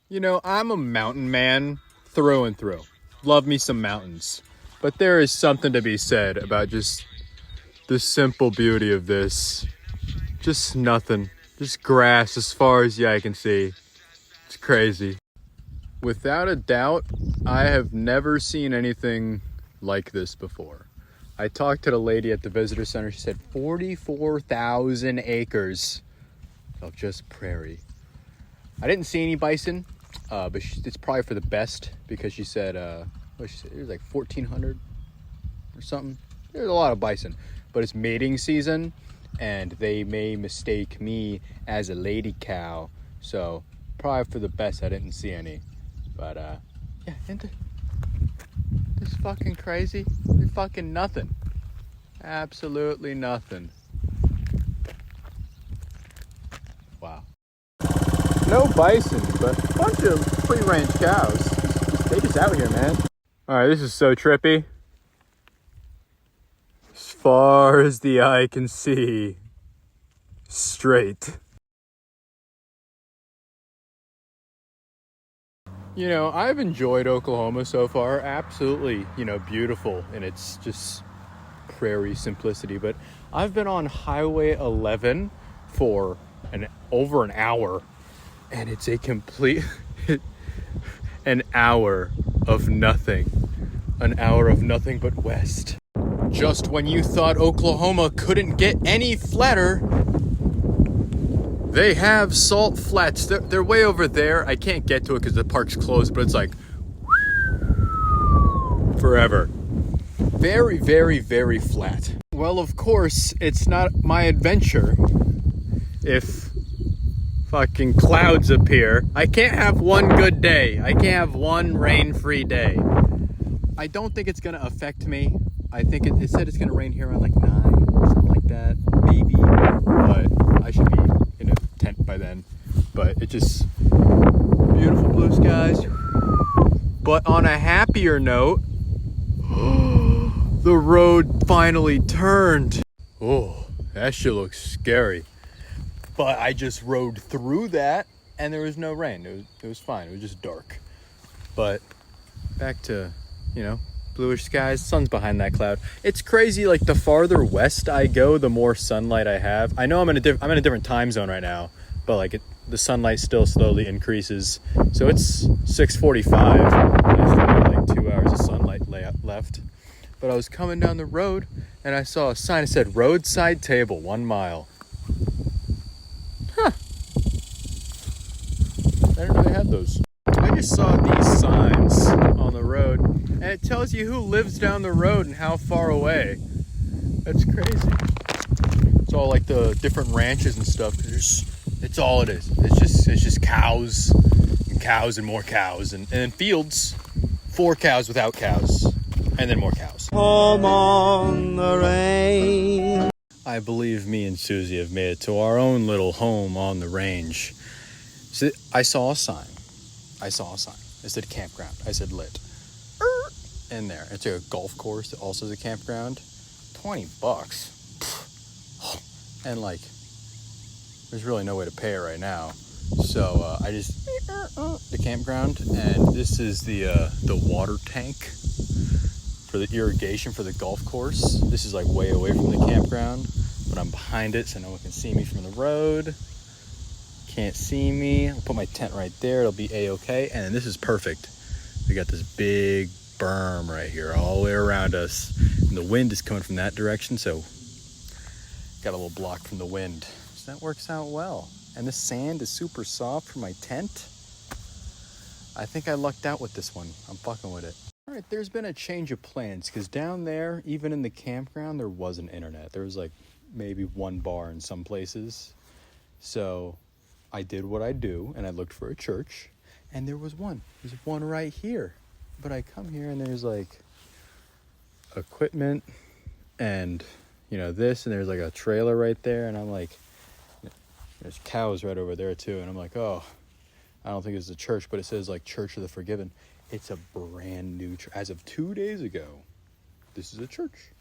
S1: You know, I'm a mountain man through and through. Love me some mountains. But there is something to be said about just the simple beauty of this. Just nothing. Just grass as far as the eye can see. It's crazy. Without a doubt, I have never seen anything like this before. I talked to the lady at the visitor center. She said 44,000 acres of just prairie. I didn't see any bison, but it's probably for the best because she said, it was like 1,400 or something. There's a lot of bison, but it's mating season and they may mistake me as a lady cow. So probably for the best I didn't see any. But yeah, isn't this fucking crazy? It's fucking nothing. Absolutely nothing. Wow. No bison, but a bunch of free range cows. They just out here, man. Alright, this is so trippy. As far as the eye can see. Straight. You know, I've enjoyed Oklahoma so far. Absolutely, beautiful in its just prairie simplicity. But I've been on Highway 11 for over an hour, and it's a complete an hour of nothing. An hour of nothing but west. Just when you thought Oklahoma couldn't get any flatter, they have salt flats. They're way over there. I can't get to it because the park's closed, but it's like forever. Very, very, very flat. Well, of course, it's not my adventure if fucking clouds appear. I can't have one good day. I can't have one rain-free day. I don't think it's gonna affect me. I think it said it's gonna rain here around like 9 or something like that, maybe. But I should be in a tent by then. But it just beautiful blue skies. But on a happier note, the road finally turned. Oh, that shit looks scary. But I just rode through that and there was no rain. It was fine. It was just dark. But back to, bluish skies, sun's behind that cloud. It's crazy, like the farther west I go, the more sunlight I have. I know I'm in a different time zone right now, but like the sunlight still slowly increases. So it's 6:45. I still got like 2 hours of sunlight left. But I was coming down the road and I saw a sign that said roadside table 1 mile. Huh. I didn't know they had those. I just saw these signs on the road and it tells you who lives down the road and how far away. That's crazy. It's all like the different ranches and stuff. It's all it is. It's just cows and cows and more cows, and then fields, 4 cows without cows, and then more cows.
S3: Home on the range.
S1: I believe me and Susie have made it to our own little home on the range. So I saw a sign. It said campground. I said lit. In there. It's a golf course that also is a campground. $20. And like, there's really no way to pay it right now. So I just the campground, and this is the water tank for the irrigation for the golf course. This is like way away from the campground, but I'm behind it so no one can see me from the road. Can't see me. I'll put my tent right there. It'll be a-okay. And then this is perfect. We got this big berm right here all the way around us, and the wind is coming from that direction, so got a little block from the wind, so that works out well. And the sand is super soft for my tent. I think I lucked out with this one. I'm fucking with it. All right, there's been a change of plans, because down there, even in the campground, there wasn't internet. There was like maybe 1 bar in some places. So I did what I do, and I looked for a church, and there was one. There's one right here. But I come here and there's like equipment and, you know, this, and there's like a trailer right there, and I'm like, there's cows right over there too, and I'm like, oh, I don't think it's a church, but it says like Church of the Forgiven. It's a brand new church. As of 2 days ago, this is a church.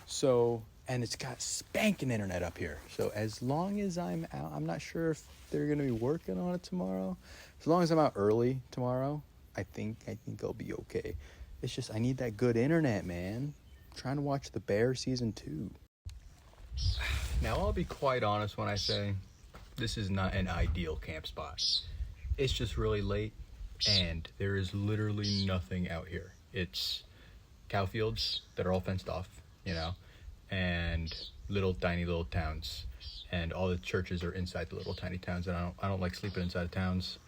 S1: So, and it's got spanking internet up here. So as long as I'm out, I'm not sure if they're gonna be working on it tomorrow. As long as I'm out early tomorrow, I think I'll be okay. It's just I need that good internet, man. I'm trying to watch The Bear season 2. Now I'll be quite honest when I say this is not an ideal camp spot. It's just really late, and there is literally nothing out here. It's cow fields that are all fenced off, you know, and tiny little towns, and all the churches are inside the little tiny towns, and I don't like sleeping inside of towns.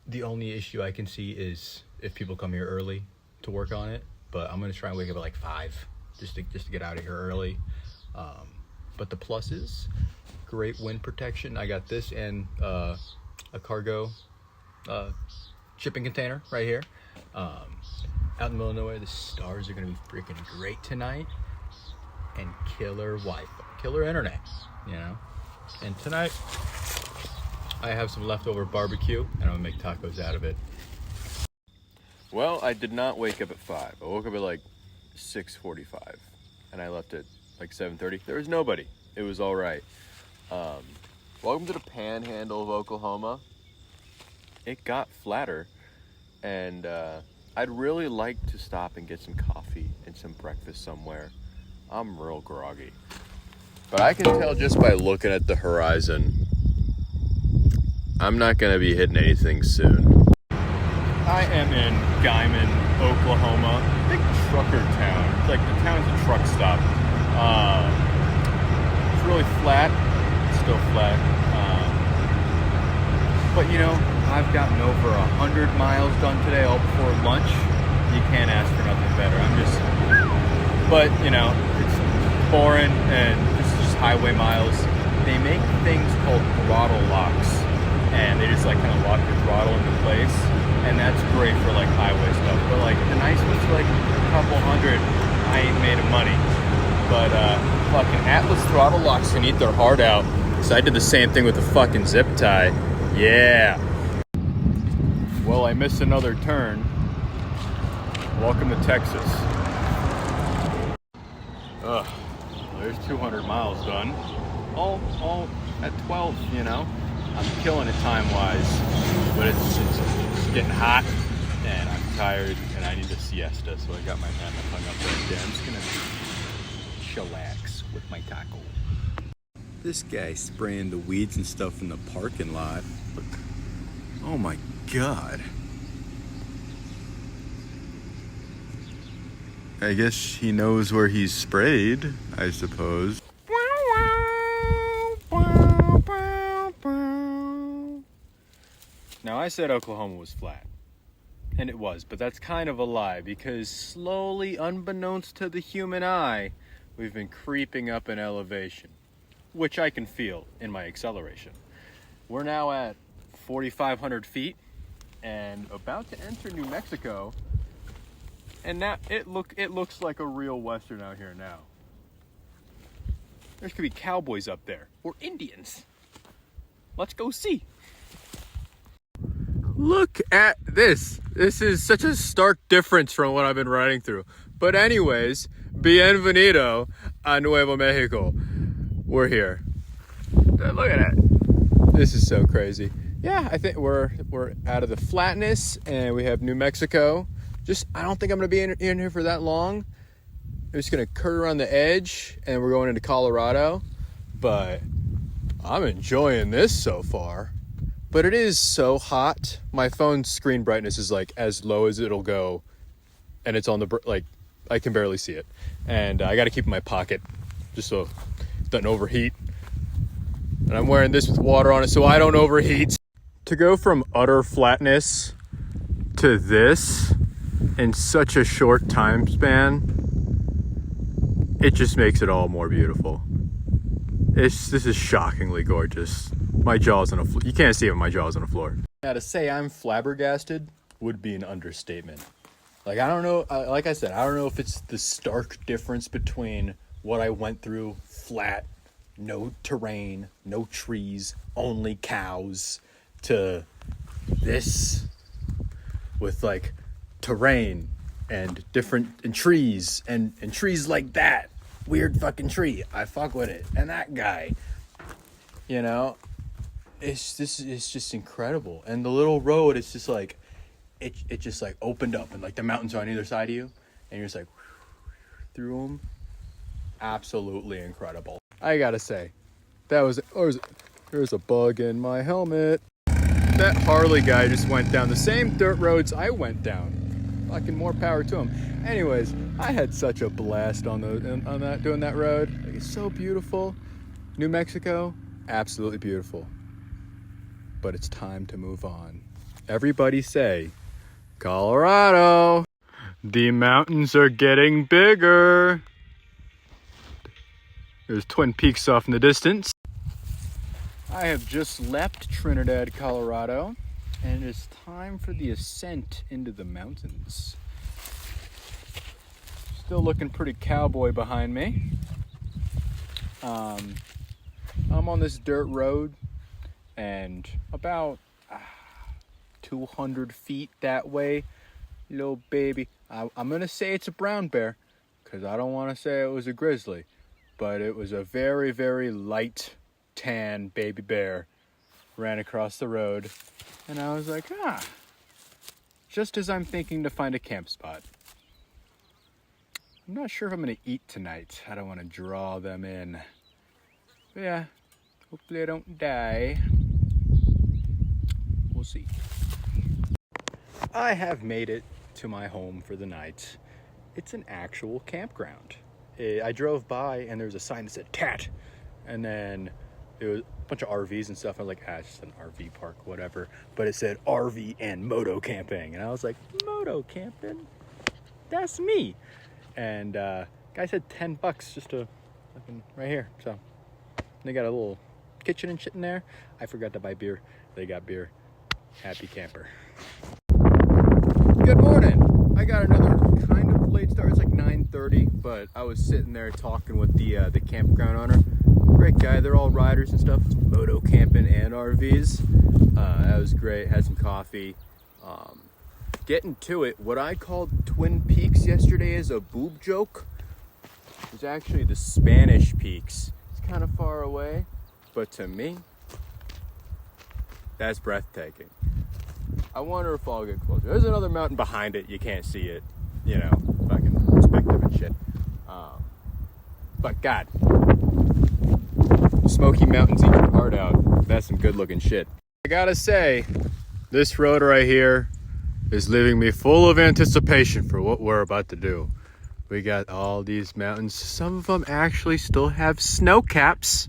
S1: The only issue I can see is if people come here early to work on it, but I'm gonna try and wake up at like 5 just to get out of here early. But the plus is great wind protection. I got this and a cargo shipping container right here. Out in the middle of nowhere, the stars are gonna be freaking great tonight, and killer Wi-Fi, killer internet, you know. And tonight I have some leftover barbecue, and I'm gonna make tacos out of it.
S2: Well, I did not wake up at 5. I woke up at like 6:45, and I left at like 7:30. There was nobody. It was all right. Welcome to the panhandle of Oklahoma. It got flatter, and I'd really like to stop and get some coffee and some breakfast somewhere. I'm real groggy. But I can tell just by looking at the horizon, I'm not going to be hitting anything soon.
S1: I am in Guyman, Oklahoma. Big trucker town. It's like the town's a truck stop. It's really flat. It's still flat. But you know, I've gotten over 100 miles done today, all before lunch. You can't ask for nothing better. But you know, it's boring and just highway miles. They make things called throttle locks, and they just like kind of lock your throttle into place, and that's great for like highway stuff. But like the nice ones for like a couple hundred, I ain't made of money. But fucking Atlas throttle locks can eat their heart out. So I did the same thing with the fucking zip tie. Yeah. Well, I missed another turn. Welcome to Texas. Ugh, there's 200 miles done. All at 12, you know. I'm killing it time-wise, but it's getting hot, and I'm tired, and I need a siesta, so I got my hand hung up right there. I'm just gonna chillax with my taco. This guy's spraying the weeds and stuff in the parking lot. Look. Oh my God.
S2: I guess he knows where he's sprayed, I suppose.
S1: Now, I said Oklahoma was flat, and it was, but that's kind of a lie, because slowly, unbeknownst to the human eye, we've been creeping up in elevation, which I can feel in my acceleration.
S2: We're now at 4,500 feet and about to enter New Mexico. And now it looks like a real Western out here now. There could be cowboys up there or Indians. Let's go see. Look at this. This is such a stark difference from what I've been riding through. But anyways, bienvenido a Nuevo Mexico. We're here. Look at that. This is so crazy. Yeah, I think we're out of the flatness and we have New Mexico. I don't think I'm gonna be in here for that long. I'm just gonna curve around the edge and we're going into Colorado. But I'm enjoying this so far. But it is so hot. My phone's screen brightness is like as low as it'll go. And it's on the, like, I can barely see it. And I gotta keep it in my pocket just so it doesn't overheat. And I'm wearing this with water on it so I don't overheat. To go from utter flatness to this in such a short time span, it just makes it all more beautiful. This is shockingly gorgeous. My jaw's on the floor. You can't see it, but my jaw's on the floor. Now, to say I'm flabbergasted would be an understatement. Like, I don't know, like I said, I don't know if it's the stark difference between what I went through, flat, no terrain, no trees, only cows, to this with like terrain and trees and trees like that weird fucking tree. I fuck with it. And that guy, you know, it's just incredible. And the little road, it's just like it just like opened up and like the mountains are on either side of you and you're just like through them. Absolutely incredible. I gotta say, there's a bug in my helmet. That Harley guy just went down the same dirt roads I went down. Fucking more power to him. Anyways, I had such a blast on that doing that road. Like, it's so beautiful. New Mexico, absolutely beautiful. But it's time to move on. Everybody say, Colorado. The mountains are getting bigger. There's Twin Peaks off in the distance. I have just left Trinidad, Colorado, and it is time for the ascent into the mountains. Still looking pretty cowboy behind me. I'm on this dirt road, and about 200 feet that way, little baby. I'm gonna say it's a brown bear, because I don't want to say it was a grizzly, but it was a very, very light tan baby bear ran across the road, and I was like, just as I'm thinking to find a camp spot. I'm not sure if I'm gonna eat tonight. I don't want to draw them in. But yeah, hopefully I don't die. We'll see. I have made it to my home for the night. It's an actual campground. I drove by and there was a sign that said TAT, and then it was a bunch of RVs and stuff. I was like, it's just an RV park, whatever. But it said RV and Moto camping. And I was like, Moto camping? That's me. And guy said $10 just to fucking right here. So they got a little kitchen and shit in there. I forgot to buy beer. They got beer. Happy camper. Good morning. I got another kind of late start. It's like 9:30, but I was sitting there talking with the campground owner. Great guy. They're all riders and stuff. It's Moto camping and RVs. That was great. Had some coffee. Getting to it, what I called Twin Peaks yesterday is a boob joke. It's actually the Spanish Peaks. It's kind of far away, but to me, that's breathtaking. I wonder if I'll get closer. There's another mountain behind it. You can't see it. You know, fucking perspective and shit. But God, Smoky Mountains eat your heart out. That's some good looking shit. I gotta say, this road right here is leaving me full of anticipation for what we're about to do. We got all these mountains. Some of them actually still have snow caps.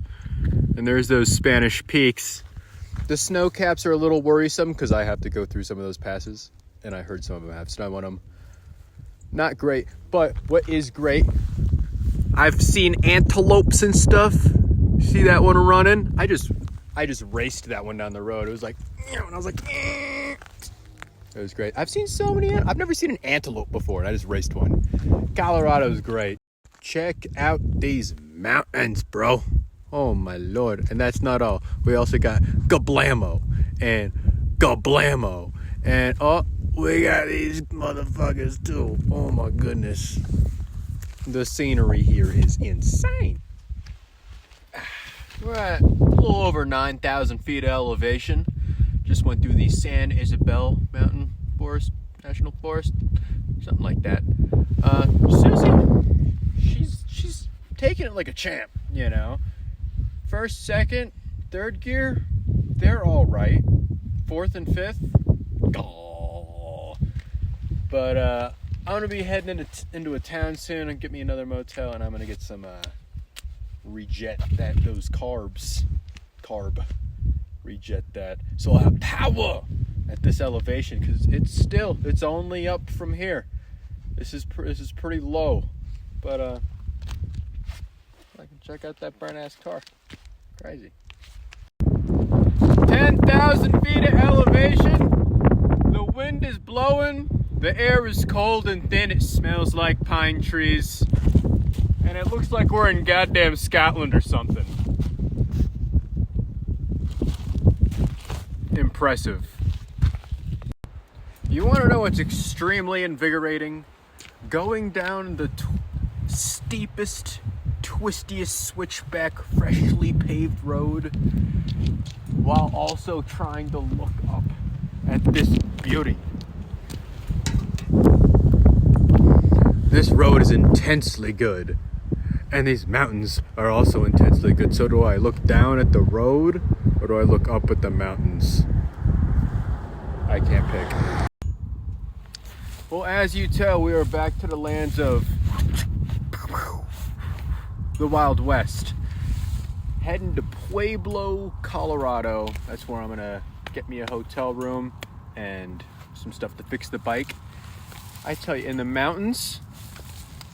S2: And there's those Spanish peaks. The snow caps are a little worrisome because I have to go through some of those passes. And I heard some of them have snow on them. Not great. But what is great, I've seen antelopes and stuff. See that one running? I just
S1: I just raced that one down the road. It was like, and I was like, it was great. I've seen so many, I've never seen an antelope before, and I just raced one. Colorado's great. Check out these mountains, bro. Oh my Lord. And that's not all. We also got Gablamo and Gablamo. And oh, we got these motherfuckers too. Oh my goodness. The scenery here is insane. We're at a little over 9,000 feet of elevation. Just went through the San Isabel Mountain Forest, National Forest, something like that. Susie, she's taking it like a champ, you know. First, second, third gear, they're all right. Fourth and fifth, oh. But I'm gonna be heading into a town soon and get me another motel, and I'm gonna get some those carbs, rejet that, so I'll have power at this elevation, because it's only up from here. This is pretty low, but I can check out that burnt ass car. Crazy. 10,000 feet of elevation. The wind is blowing. The air is cold and thin. It smells like pine trees. And it looks like we're in goddamn Scotland or something. Impressive. You want to know what's extremely invigorating? Going down the steepest, twistiest switchback, freshly paved road, while also trying to look up at this beauty. This road is intensely good, and these mountains are also intensely good. So do I look down at the road, or do I look up at the mountains? I can't pick. Well, as you tell, we are back to the lands of the Wild West. Heading to Pueblo, Colorado. That's where I'm gonna get me a hotel room and some stuff to fix the bike. I tell you, in the mountains,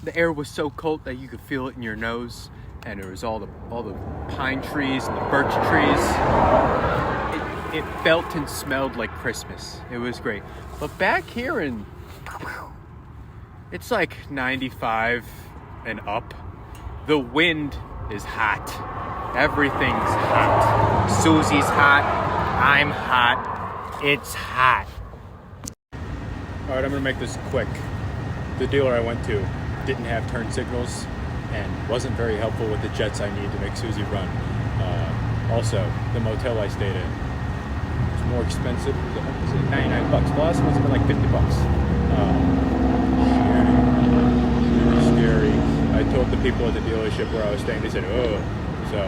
S1: the air was so cold that you could feel it in your nose, and there was all the pine trees and the birch trees. It felt and smelled like Christmas. It was great. But back here it's like 95 and up. The wind is hot. Everything's hot. Susie's hot. I'm hot. It's hot. All right, I'm gonna make this quick. The dealer I went to didn't have turn signals and wasn't very helpful with the jets I need to make Susie run. Also, the motel I stayed in was more expensive. Was it $99? The last one's been like $50. Scary. I told the people at the dealership where I was staying, they said, oh. So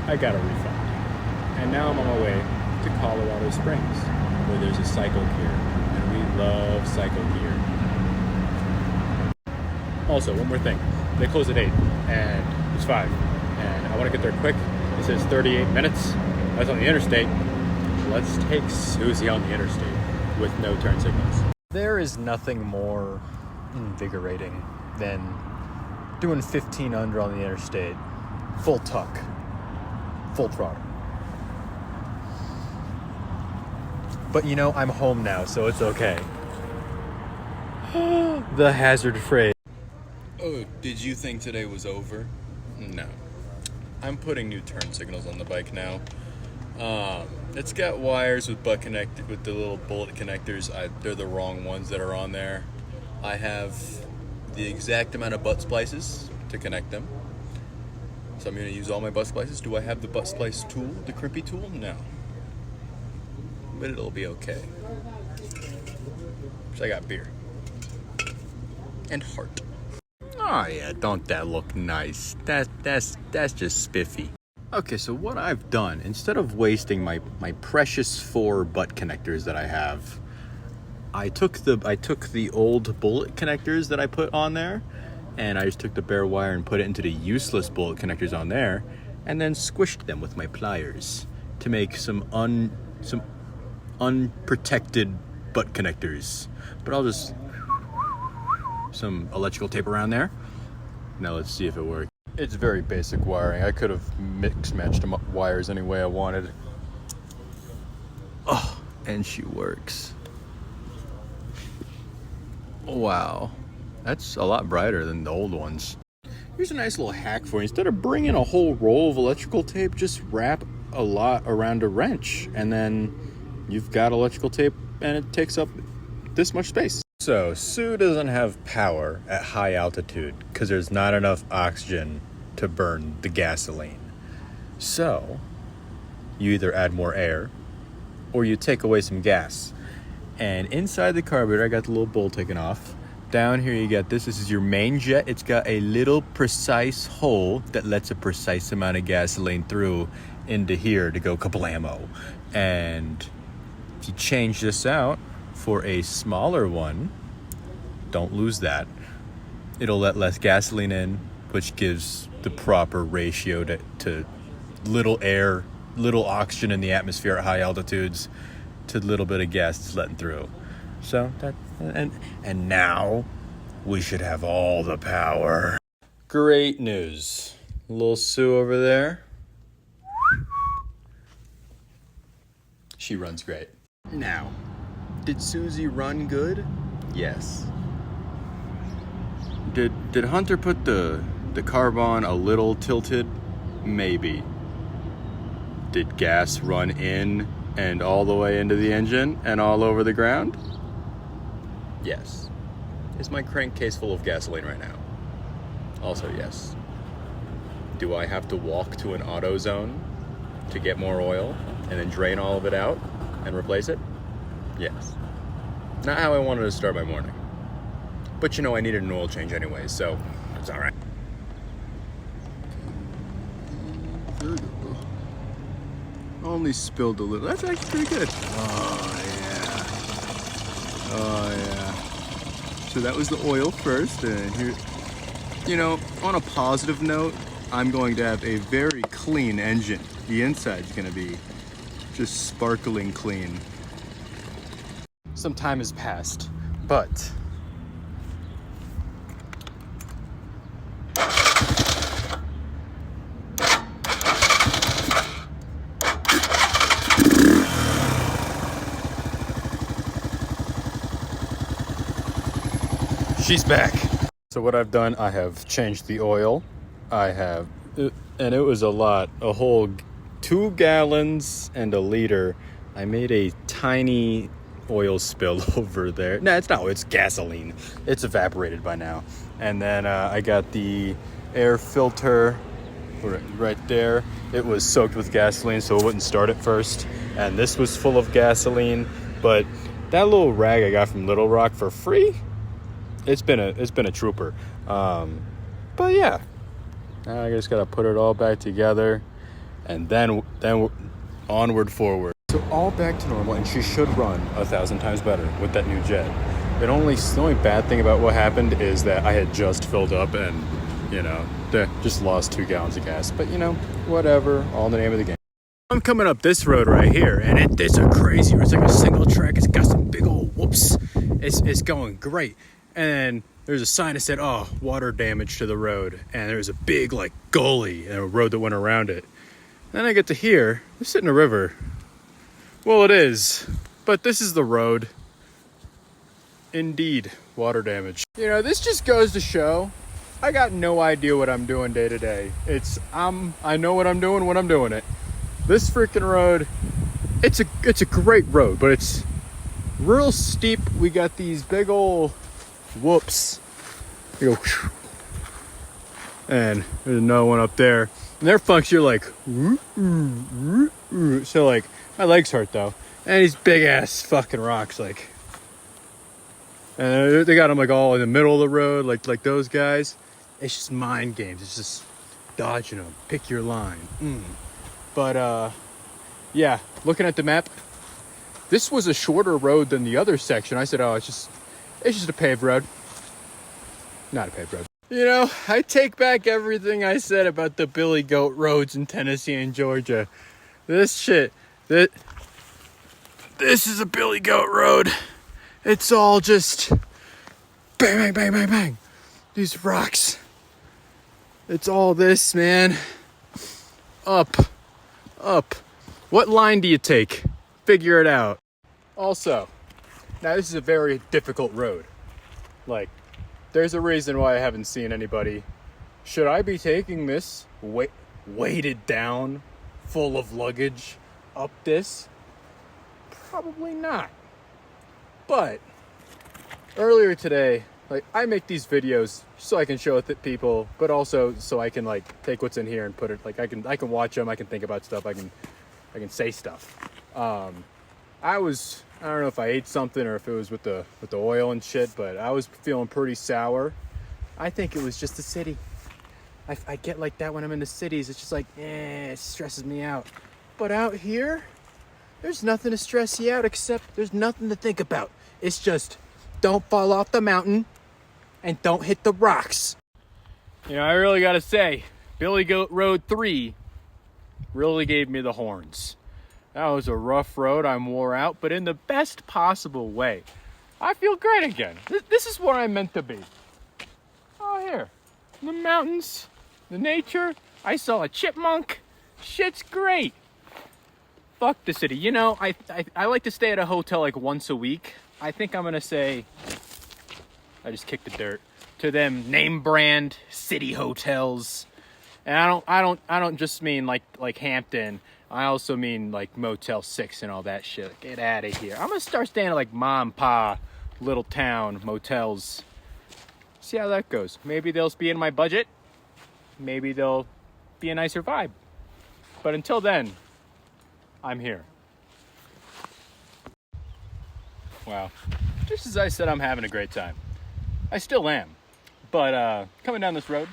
S1: I got a refund. And now I'm on my way to Colorado Springs, where there's a Cycle Gear. And we love Cycle Gear. Also, one more thing. They close at 8, and it's 5. And I want to get there quick. It says 38 minutes. That's on the interstate. Let's take Susie on the interstate with no turn signals. There is nothing more invigorating than doing 15 under on the interstate. Full tuck. Full throttle. But you know, I'm home now, so it's okay. The hazard phrase. Oh, did you think today was over? No. I'm putting new turn signals on the bike now. It's got wires with with the little bullet connectors. They're the wrong ones that are on there. I have the exact amount of butt splices to connect them. So I'm going to use all my butt splices. Do I have the butt splice tool, the crimpy tool? No. But it'll be okay. So I got beer. And heart. Oh yeah, don't that look nice? That's just spiffy. Okay, so what I've done, instead of wasting my precious 4 butt connectors that I have, I took the old bullet connectors that I put on there, and I just took the bare wire and put it into the useless bullet connectors on there, and then squished them with my pliers to make some unprotected butt connectors. But I'll just some electrical tape around there. Now let's see if it works.
S4: It's very basic wiring. I could have mix-matched wires any way I wanted. Oh, and she works. Wow. That's a lot brighter than the old ones. Here's a nice little hack for you. Instead of bringing a whole roll of electrical tape, just wrap a lot around a wrench. And then you've got electrical tape and it takes up this much space. So, Sue doesn't have power at high altitude because there's not enough oxygen to burn the gasoline. So, you either add more air or you take away some gas. And inside the carburetor, I got the little bowl taken off. Down here you got this. This is your main jet. It's got a little precise hole that lets a precise amount of gasoline through into here to go kablamo. And if you change this out for a smaller one, don't lose that. It'll let less gasoline in, which gives the proper ratio to little air, little oxygen in the atmosphere at high altitudes to little bit of gas that's letting through. So that and now we should have all the power. Great news. Little Sue over there. She runs great. Now, did Susie run good? Yes. Did Hunter put the carb on a little tilted? Maybe. Did gas run in and all the way into the engine and all over the ground? Yes. Is my crankcase full of gasoline right now? Also yes. Do I have to walk to an auto zone to get more oil and then drain all of it out and replace it? Yes. Not how I wanted to start my morning. But you know, I needed an oil change anyway, so it's all right. Only spilled a little. That's actually pretty good. Oh yeah. So that was the oil first, and here, you know, on a positive note, I'm going to have a very clean engine. The inside's gonna be just sparkling clean. Some time has passed, but she's back. So what I've done, I have changed the oil. And it was a lot, a whole 2 gallons and a liter. I made a tiny oil spill over there. No, it's not, it's gasoline. It's evaporated by now. And then I got the air filter right there. It was soaked with gasoline, so it wouldn't start at first. And this was full of gasoline, but that little rag I got from Little Rock for free, it's been a trooper. But yeah, now I just gotta put it all back together, and then onward forward. So all back to normal, and she should run 1,000 times better with that new jet. The only bad thing about what happened is that I had just filled up, and you know, just lost 2 gallons of gas. But you know, whatever. All in the name of the game. I'm coming up this road right here, and it's a crazy. It's like a single track. It's got some big old whoops. It's going great. And there's a sign that said, oh, water damage to the road. And there's a big, like, gully and a road that went around it. Then I get to here. It's sitting in a river. Well, it is. But this is the road. Indeed, water damage. You know, this just goes to show I got no idea what I'm doing day to day. I know what I'm doing when I'm doing it. This freaking road, it's a great road, but it's real steep. We got these big old whoops. You go, and there's another one up there. And their funks, you're like, so like, my legs hurt though. And these big ass fucking rocks, like, and they got them like all in the middle of the road, like those guys. It's just mind games. It's just dodging them. Pick your line. But yeah, looking at the map, this was a shorter road than the other section. I said, oh, it's just a paved road. Not a paved road. You know, I take back everything I said about the Billy Goat roads in Tennessee and Georgia. This is a Billy Goat road. It's all just bang, bang, bang, bang, bang. These rocks.
S1: It's all this, man. Up. What line do you take? Figure it out. Also, now this is a very difficult road. Like, there's a reason why I haven't seen anybody. Should I be taking this weighted down, full of luggage, up this? Probably not. But earlier today, like, I make these videos so I can show it to people, but also so I can like take what's in here and put it, like I can watch them, I can think about stuff, I can say stuff. I don't know if I ate something or if it was with the oil and shit, but I was feeling pretty sour. I think it was just the city. I get like that when I'm in the cities. It's just like, it stresses me out. But out here, there's nothing to stress you out except there's nothing to think about. It's just, don't fall off the mountain and don't hit the rocks. You know, I really gotta say, Billy Goat Road 3 really gave me the horns. That was a rough road. I'm wore out, but in the best possible way. I feel great again. This is where I'm meant to be. Oh, here. The mountains, the nature. I saw a chipmunk. Shit's great. Fuck the city. You know, I like to stay at a hotel like once a week. I think I'm gonna say, I just kicked the dirt, to them name brand city hotels. And I don't just mean like Hampton. I also mean like Motel 6 and all that shit. Get out of here. I'm gonna start staying at like mom and pa little town motels. See how that goes. Maybe they'll be in my budget. Maybe they'll be a nicer vibe. But until then, I'm here. Wow. Just as I said, I'm having a great time. I still am. But coming down this road,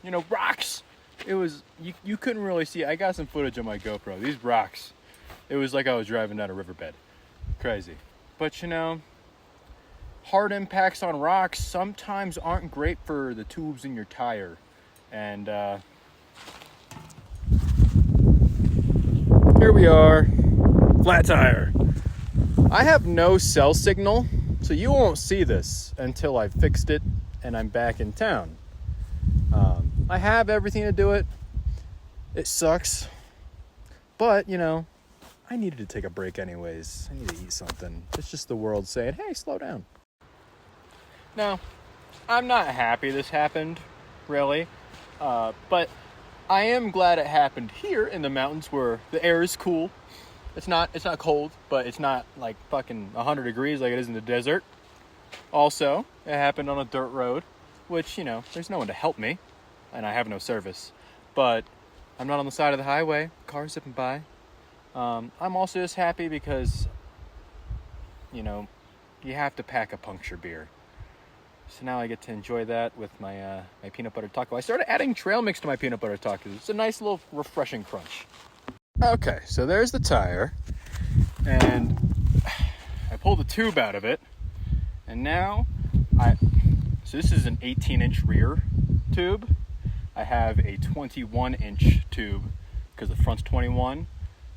S1: you know, rocks. It was, you couldn't really see. I got some footage on my GoPro. These rocks, it was like I was driving down a riverbed. Crazy. But you know, hard impacts on rocks sometimes aren't great for the tubes in your tire. And here we are, flat tire. I have no cell signal, so you won't see this until I've fixed it and I'm back in town. I have everything to do it. It sucks. But, you know, I needed to take a break anyways. I need to eat something. It's just the world saying, hey, slow down. Now, I'm not happy this happened, really. But I am glad it happened here in the mountains where the air is cool. It's not cold, but it's not like fucking 100 degrees like it is in the desert. Also, it happened on a dirt road, which, you know, there's no one to help me, and I have no service. But I'm not on the side of the highway, cars zipping by. I'm also just happy because, you know, you have to pack a puncture beer. So now I get to enjoy that with my my peanut butter taco. I started adding trail mix to my peanut butter tacos. It's a nice little refreshing crunch. Okay, so there's the tire, and I pulled the tube out of it, and now so this is an 18-inch rear tube. I have a 21-inch tube because the front's 21,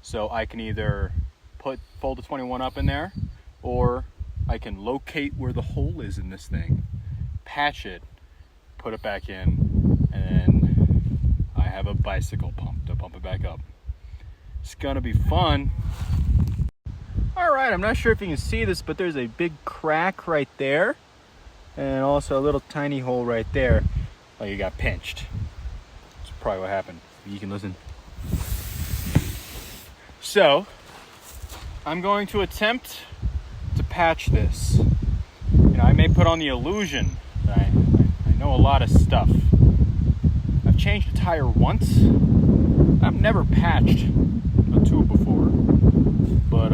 S1: so I can either fold the 21 up in there, or I can locate where the hole is in this thing, patch it, put it back in, and then I have a bicycle pump to pump it back up. It's gonna be fun. All right, I'm not sure if you can see this, but there's a big crack right there, and also a little tiny hole right there. Like you got pinched. That's probably what happened. You can listen. So, I'm going to attempt to patch this. You know, I may put on the illusion that I know a lot of stuff. I've changed a tire once. I've never patched a tube before, but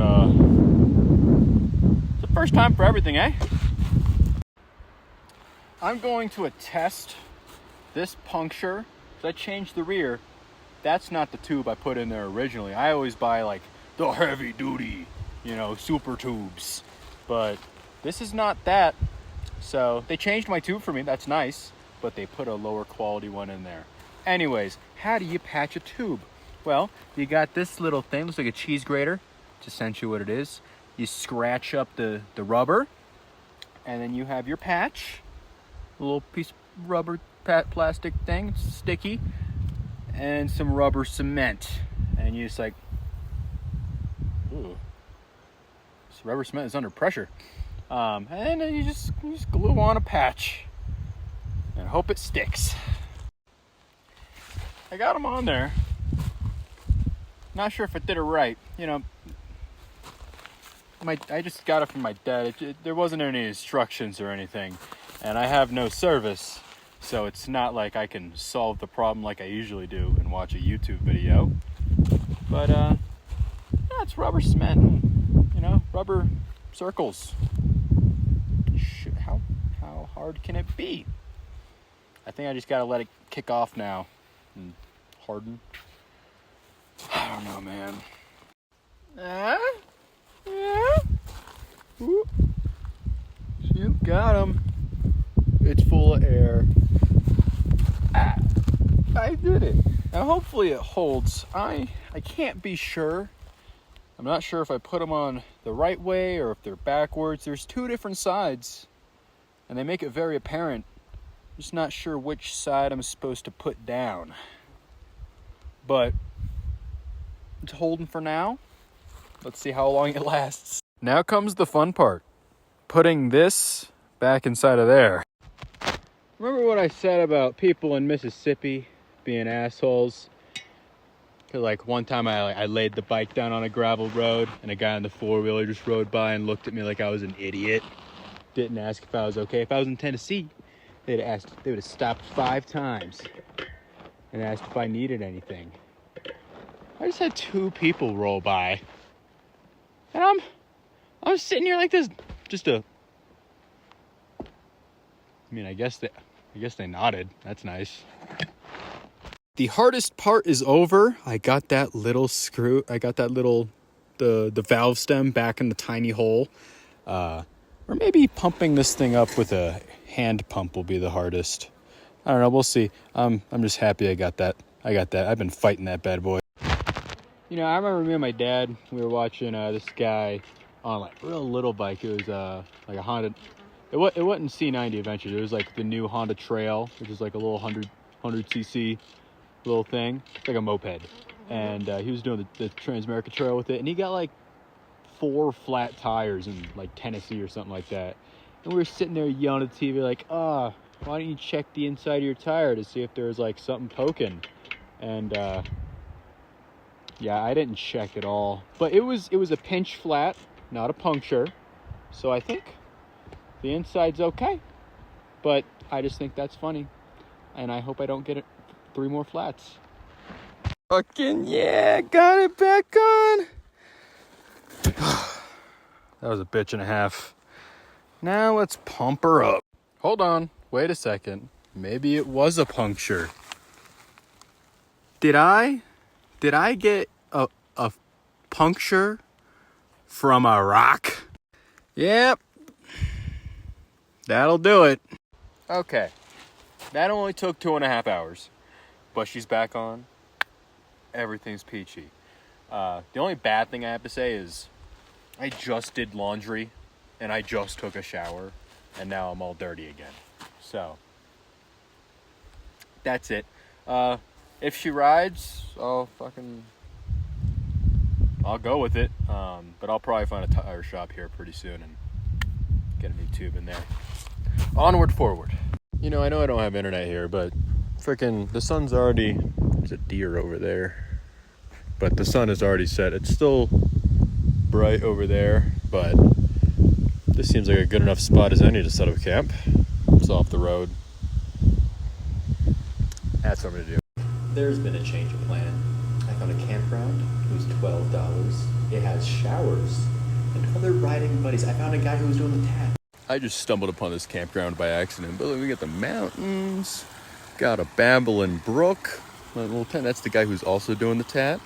S1: it's the first time for everything, eh? I'm going to attest this puncture. So I changed the rear. That's not the tube I put in there originally. I always buy like the heavy duty, you know, super tubes, but this is not that. So they changed my tube for me. That's nice, but they put a lower quality one in there. Anyways, how do you patch a tube? Well, you got this little thing, looks like a cheese grater. It's essentially what it is. You scratch up the rubber, and then you have your patch, a little piece of rubber plastic thing, it's sticky, and some rubber cement. And you just like, ooh, this rubber cement is under pressure. And then you just glue on a patch and hope it sticks. I got them on there. Not sure if I did it right. You know, I just got it from my dad. There wasn't any instructions or anything, and I have no service, so it's not like I can solve the problem like I usually do and watch a YouTube video. But yeah, it's rubber cement, and, you know, rubber circles. How hard can it be? I think I just gotta let it kick off now and harden. I don't know, man. Yeah. Ooh. You got him. It's full of air. I did it. Now hopefully it holds. I can't be sure. I'm not sure if I put them on the right way or if they're backwards. There's two different sides, and they make it very apparent. I'm just not sure which side I'm supposed to put down. But it's holding for now. Let's see how long it lasts. Now comes the fun part. Putting this back inside of there. Remember what I said about people in Mississippi being assholes? Cause like one time I laid the bike down on a gravel road and a guy on the four-wheeler just rode by and looked at me like I was an idiot. Didn't ask if I was okay. If I was in Tennessee, they would have stopped 5 times and asked if I needed anything. I just had 2 people roll by, and I'm sitting here like this, I guess they nodded. That's nice. The hardest part is over. I got that little screw. I got that little the valve stem back in the tiny hole. Or maybe pumping this thing up with a hand pump will be the hardest. I don't know. We'll see. I'm just happy I got that. I've been fighting that bad boy. You know, I remember me and my dad, we were watching this guy on like a real little bike. It was like a Honda. It wasn't C90 Adventure. It was like the new Honda Trail, which is like a little 100cc little thing. It's like a moped. And he was doing the TransAmerica Trail with it. And he got like 4 flat tires in like Tennessee or something like that. And we were sitting there yelling at the TV like, why don't you check the inside of your tire to see if there's like something poking? And yeah, I didn't check at all. But it was a pinch flat, not a puncture. So I think the inside's okay. But I just think that's funny. And I hope I don't get it 3 more flats. Fucking yeah, got it back on. That was a bitch and a half. Now let's pump her up. Hold on, wait a second. Maybe it was a puncture. Did I get a puncture from a rock? Yep. That'll do it. Okay. That only took 2.5 hours. But she's back on. Everything's peachy. The only bad thing I have to say is I just did laundry and I just took a shower and now I'm all dirty again. So that's it. If she rides, I'll go with it. But I'll probably find a tire shop here pretty soon and get a new tube in there. Onward, forward. You know I don't have internet here, but frickin' the sun's already... There's a deer over there. But the sun is already set. It's still bright over there, but this seems like a good enough spot as any to set up camp. It's off the road. That's what I'm gonna do. There's been a change of plan. I found a campground. It was $12. It has showers and other riding buddies. I found a guy who was doing the tap. I just stumbled upon this campground by accident, but look, we got the mountains, got a babbling brook, my little tent. That's the guy who's also doing the tap.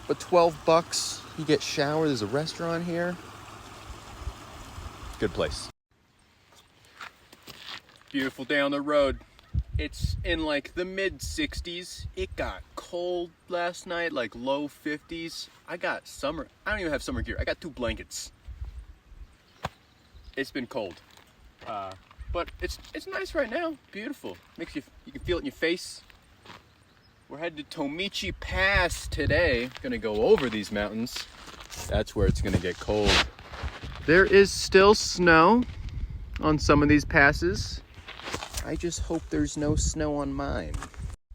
S1: But $12, you get shower. There's a restaurant here. Good place. Beautiful day on the road. It's in like the mid 60s. It got cold last night, like low 50s. I got summer. I don't even have summer gear. I got 2 blankets. It's been cold.
S2: But it's nice right now. Beautiful. You can feel it in your face. We're headed to Tomichi Pass today. Gonna go over these mountains. That's where it's gonna get cold. There is still snow on some of these passes. I just hope there's no snow on mine.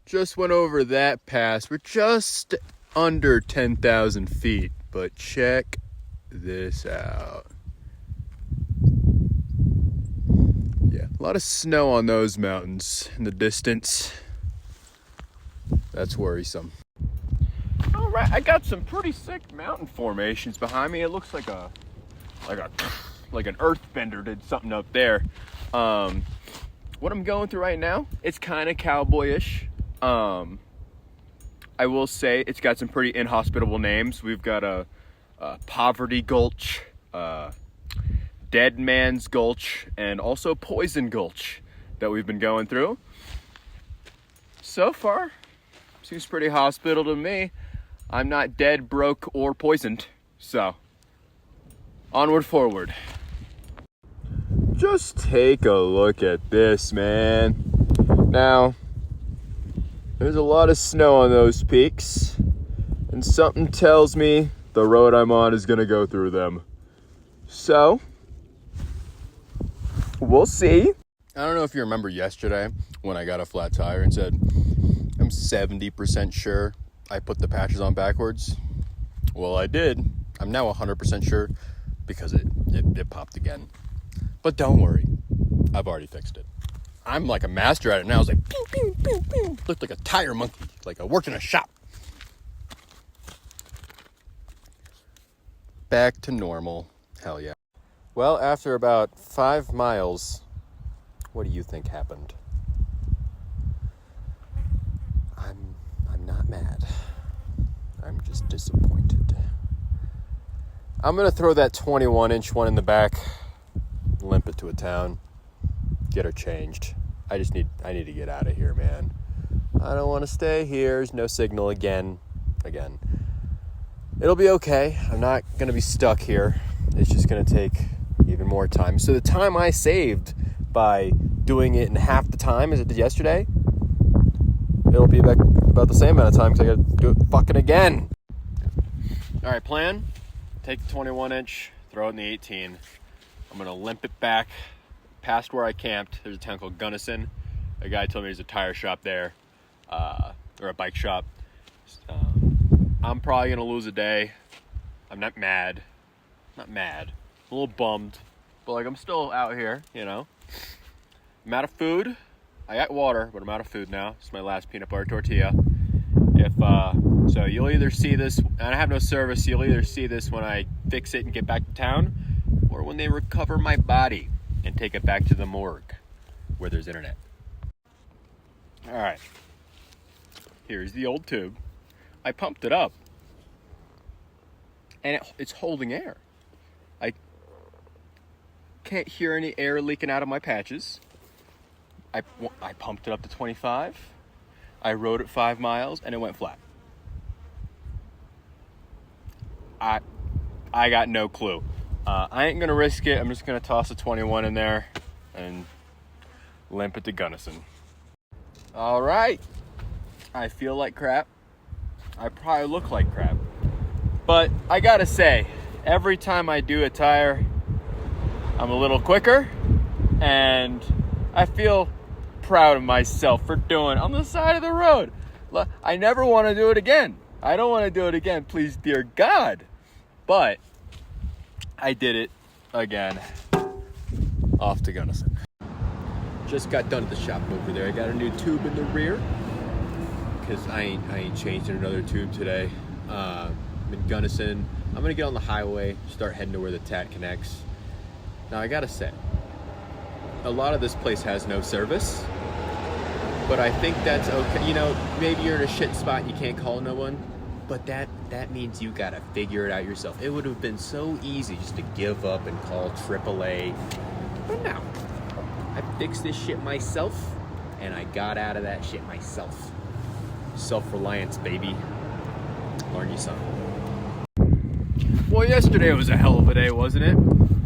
S2: Just went over that pass. We're just under 10,000 feet, but check this out. Yeah, a lot of snow on those mountains in the distance. That's worrisome. All right, I got some pretty sick mountain formations behind me. It looks like an earthbender did something up there. What I'm going through right now, it's kind of cowboyish. I will say it's got some pretty inhospitable names. We've got a Poverty Gulch, Dead Man's Gulch, and also Poison Gulch that we've been going through. So far, seems pretty hospitable to me. I'm not dead, broke, or poisoned. So, onward, forward. Just take a look at this, man. Now, there's a lot of snow on those peaks, and something tells me the road I'm on is gonna go through them. So, we'll see. I don't know if you remember yesterday when I got a flat tire and said, I'm 70% sure I put the patches on backwards. Well, I did. I'm now 100% sure because it popped again. But don't worry, I've already fixed it. I'm like a master at it now. I was like, pew, pew, pew, pew. Looked like a tire monkey, like I worked in a shop. Back to normal. Hell yeah. Well, after about 5 miles, what do you think happened? I'm not mad. I'm just disappointed. I'm gonna throw that 21-inch one in the back, limp it to a town, get her changed. I need to get out of here, man. I don't want to stay here. There's no signal again. It'll be okay. I'm not gonna be stuck here. It's just gonna take even more time. So the time I saved by doing it in half the time as it did yesterday, it'll be about the same amount of time because I gotta do it fucking again. All right, plan. Take the 21-inch, throw it in the 18. I'm gonna limp it back past where I camped. There's a town called Gunnison. A guy told me there's a tire shop there, or a bike shop. I'm probably gonna lose a day. I'm not mad. I'm a little bummed, but like I'm still out here, you know. I'm out of food. I got water, but I'm out of food now. It's my last peanut butter tortilla. So you'll either see this, and I have no service, you'll either see this when I fix it and get back to town, or when they recover my body and take it back to the morgue where there's internet. All right, here's the old tube. I pumped it up, and it's holding air. I can't hear any air leaking out of my patches. I pumped it up to 25. I rode it 5 miles, and it went flat. I got no clue. I ain't gonna risk it. I'm just gonna toss a 21 in there and limp it to Gunnison. All right. I feel like crap. I probably look like crap. But I gotta say, every time I do a tire, I'm a little quicker, and I feel proud of myself for doing it on the side of the road. I never want to do it again. I don't want to do it again, please, dear God. But I did it again. Off to Gunnison. Just got done at the shop over there. I got a new tube in the rear because I ain't changing another tube today. I'm in Gunnison. I'm gonna get on the highway, start heading to where the TAT connects. Now I gotta say, a lot of this place has no service, but I think that's okay. You know, maybe you're in a shit spot and you can't call no one, but that means you gotta figure it out yourself. It would have been so easy just to give up and call AAA, but no. I fixed this shit myself, and I got out of that shit myself. Self-reliance, baby. Learn you something. Well, yesterday was a hell of a day, wasn't it?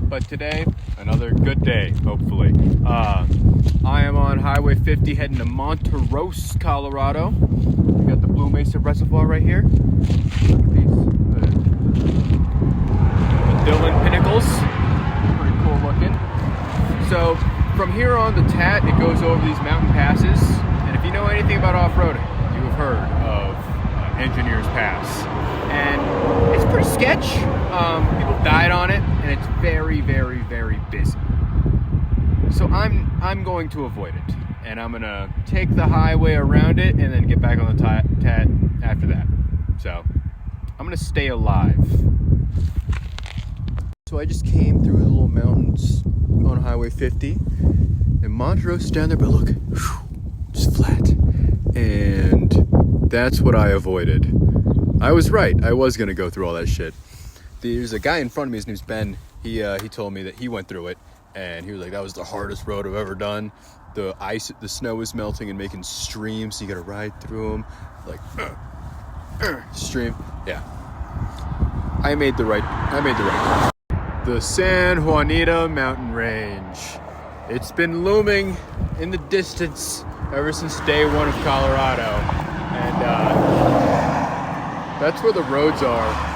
S2: But today, another good day, hopefully. I am on Highway 50 heading to Montrose, Colorado. We got the Blue Mesa Reservoir right here. Look at these. The Dillon Pinnacles. Pretty cool looking. So, from here on the Tat, it goes over these mountain passes. And if you know anything about off-roading, you have heard of Engineers Pass. And it's pretty sketch. People died on it, and it's very, very, very busy. So I'm going to avoid it, and I'm gonna take the highway around it, and then get back on the Tat after that. So I'm gonna stay alive. So I just came through the little mountains on Highway 50, and Montrose down there, but look, just flat, and that's what I avoided. I was right. I was gonna go through all that shit. There's a guy in front of me. His name's Ben. He told me that he went through it, and he was like, "That was the hardest road I've ever done. The snow was melting and making streams. So you gotta ride through them, like stream." Yeah. I made the right. The San Juanita Mountain Range. It's been looming in the distance ever since day one of Colorado, and that's where the roads are.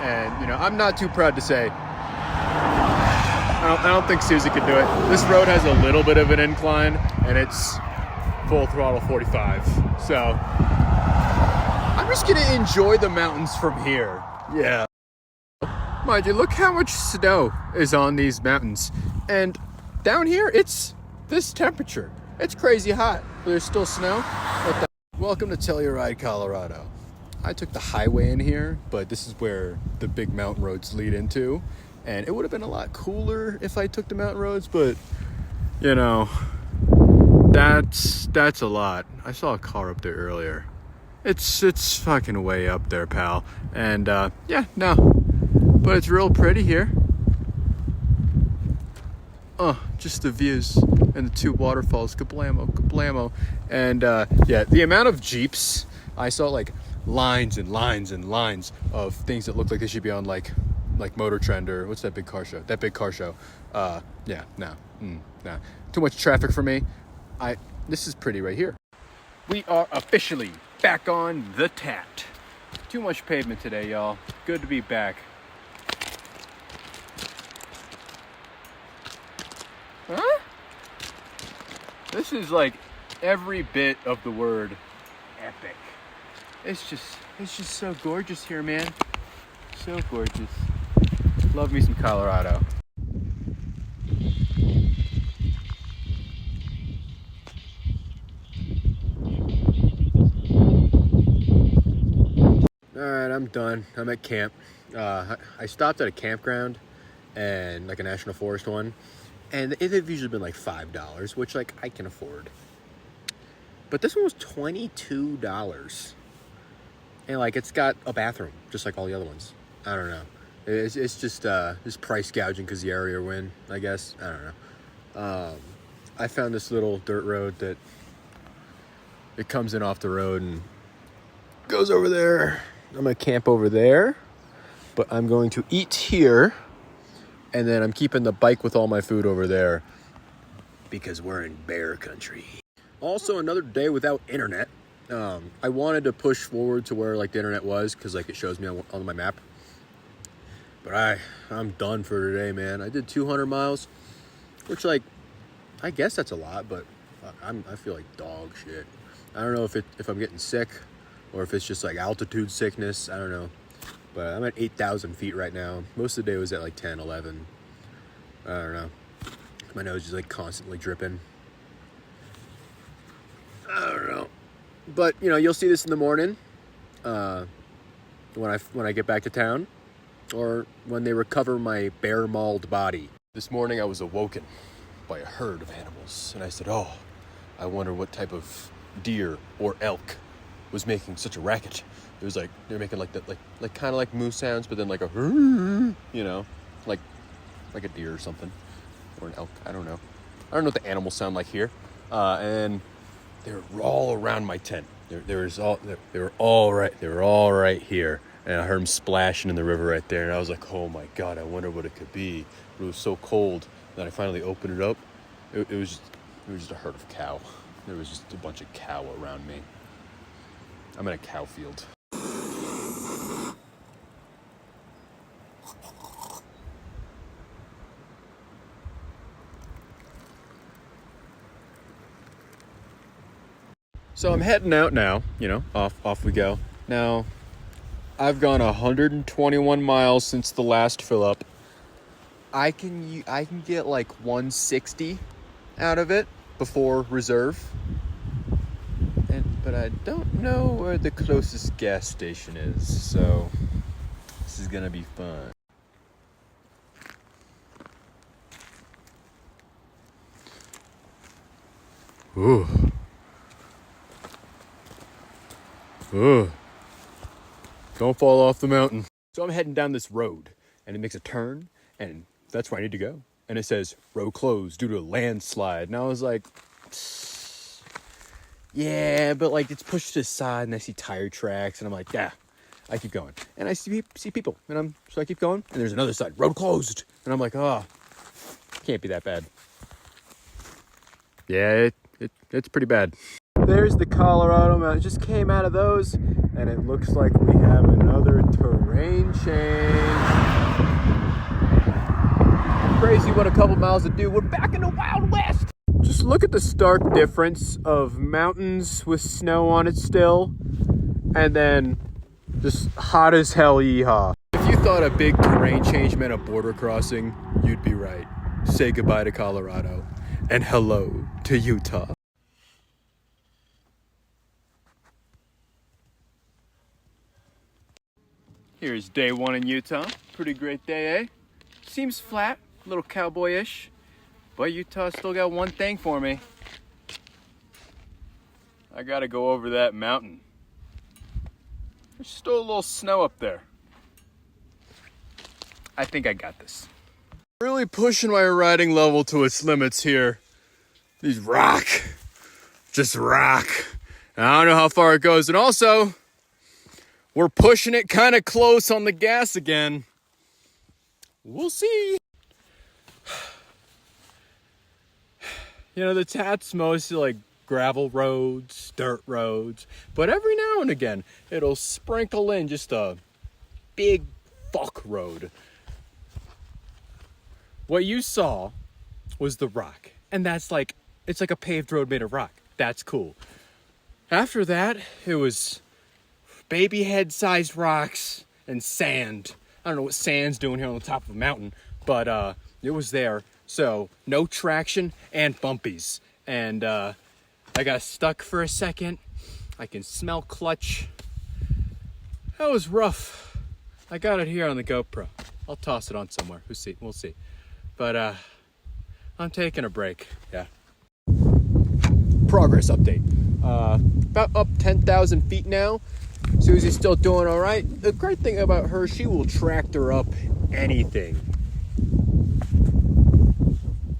S2: And, you know, I'm not too proud to say, I don't think Susie could do it. This road has a little bit of an incline, and it's full throttle 45. So, I'm just going to enjoy the mountains from here. Yeah. Mind you, look how much snow is on these mountains. And down here, it's this temperature. It's crazy hot, but there's still snow. Welcome to Telluride, Colorado. I took the highway in here, but this is where the big mountain roads lead into. And it would have been a lot cooler if I took the mountain roads, but, you know, that's a lot. I saw a car up there earlier. It's fucking way up there, pal. And, yeah, no. But it's real pretty here. Just the views and the two waterfalls. Kablamo. And, yeah, the amount of Jeeps, I saw, like, lines and lines and lines of things that look like they should be on like Motor Trend, or what's that big car show? Yeah, no. Too much traffic for me. This is pretty right here. We are officially back on the Tat. Too much pavement today, y'all. Good to be back. Huh? This is like every bit of the word epic. It's just so gorgeous here, man. So gorgeous. Love me some Colorado. Alright, I'm done. I'm at camp. I stopped at a campground, and like a national forest one, and they've usually been like $5, which like I can afford. But this one was $22. And like it's got a bathroom, just like all the other ones. I don't know. It's just price gouging because the area we're in, I guess. I don't know. I found this little dirt road that it comes in off the road and goes over there. I'm gonna camp over there, but I'm going to eat here, and then I'm keeping the bike with all my food over there because we're in bear country. Also, another day without internet. I wanted to push forward to where like the internet was, because like it shows me on my map. But I'm done for today, man. I did 200 miles, which like I guess that's a lot, but I feel like dog shit. I don't know if I'm getting sick or if it's just like altitude sickness. I don't know. But I'm at 8,000 feet right now. Most of the day was at like 10, 11. I don't know. My nose is like constantly dripping. I don't know. But, you know, you'll see this in the morning when I get back to town, or when they recover my bear mauled body. This morning I was awoken by a herd of animals, and I said, "Oh, I wonder what type of deer or elk was making such a racket." It was like they're making like that, like kind of like moose sounds, but then like a, you know, like a deer or something, or an elk. I don't know what the animals sound like here, and they were all around my tent. They were all right here. And I heard them splashing in the river right there. And I was like, oh my God, I wonder what it could be. But it was so cold. Then I finally opened it up. It was just a herd of cow. There was just a bunch of cow around me. I'm in a cow field. So I'm heading out now, off we go. Now, I've gone 121 miles since the last fill up. I can get like 160 out of it before reserve. But I don't know where the closest gas station is, so this is gonna be fun. Ooh. Don't fall off the mountain. So I'm heading down this road, and it makes a turn, and that's where I need to go. And it says, road closed due to a landslide. And I was like, yeah, but like it's pushed to the side, and I see tire tracks, and I'm like, yeah, I keep going. And I see people, and so I keep going, and there's another side, road closed. And I'm like, oh, can't be that bad. Yeah, it's pretty bad. There's the Colorado Mountain. It just came out of those, and it looks like we have another terrain change. Crazy what a couple miles would do. We're back in the Wild West. Just look at the stark difference of mountains with snow on it still, and then just hot as hell yeehaw. If you thought a big terrain change meant a border crossing, you'd be right. Say goodbye to Colorado, and hello to Utah. Here's day one in Utah. Pretty great day, eh? Seems flat, a little cowboyish, but Utah still got one thing for me. I gotta go over that mountain. There's still a little snow up there. I think I got this. Really pushing my riding level to its limits here. These rock. Just rock. And I don't know how far it goes. And also, we're pushing it kind of close on the gas again. We'll see. The Tat's mostly like gravel roads, dirt roads. But every now and again, it'll sprinkle in just a big fuck road. What you saw was the rock. And it's like a paved road made of rock. That's cool. After that, it was baby head-sized rocks and sand. I don't know what sand's doing here on the top of a mountain, but it was there. So no traction and bumpies. And I got stuck for a second. I can smell clutch. That was rough. I got it here on the GoPro. I'll toss it on somewhere. We'll see. But I'm taking a break. Yeah. Progress update. About up 10,000 feet now. Susie's still doing all right. The great thing about her, she will tractor up anything.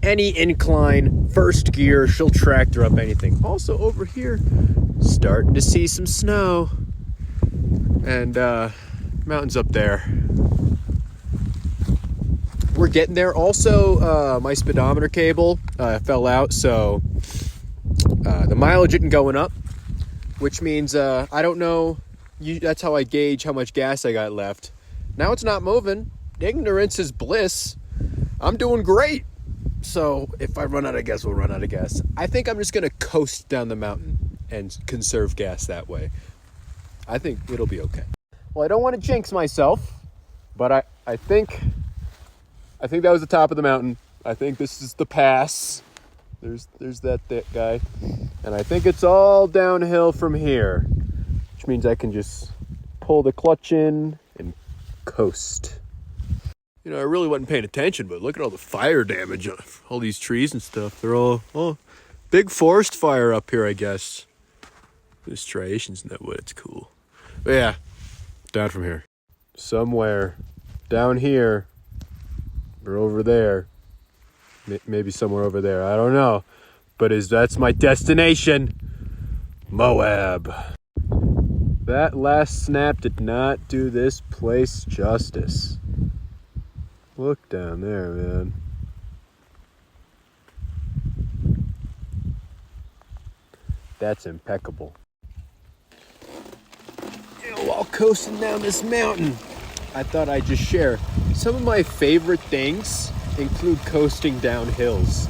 S2: Any incline, first gear, she'll tractor up anything. Also over here, starting to see some snow. And mountains up there. We're getting there. Also, my speedometer cable fell out, so the mileage isn't going up, which means I don't know. That's how I gauge how much gas I got left. Now it's not moving. Ignorance is bliss. I'm doing great. So if I run out of gas, we'll run out of gas. I think I'm just going to coast down the mountain and conserve gas that way. I think it'll be okay. Well, I don't want to jinx myself, but I think that was the top of the mountain. I think this is the pass. There's that guy. And I think it's all downhill from here, which means I can just pull the clutch in and coast. I really wasn't paying attention, but look at all the fire damage on all these trees and stuff. They're all big forest fire up here, I guess. There's striations in that wood. It's cool. But yeah, down from here. Somewhere down here or over there. Maybe somewhere over there. I don't know. But that's my destination. Moab.
S5: That last snap did not do this place justice. Look down there, man. That's impeccable. While coasting down this mountain, I thought I'd just share some of my favorite things include coasting down hills.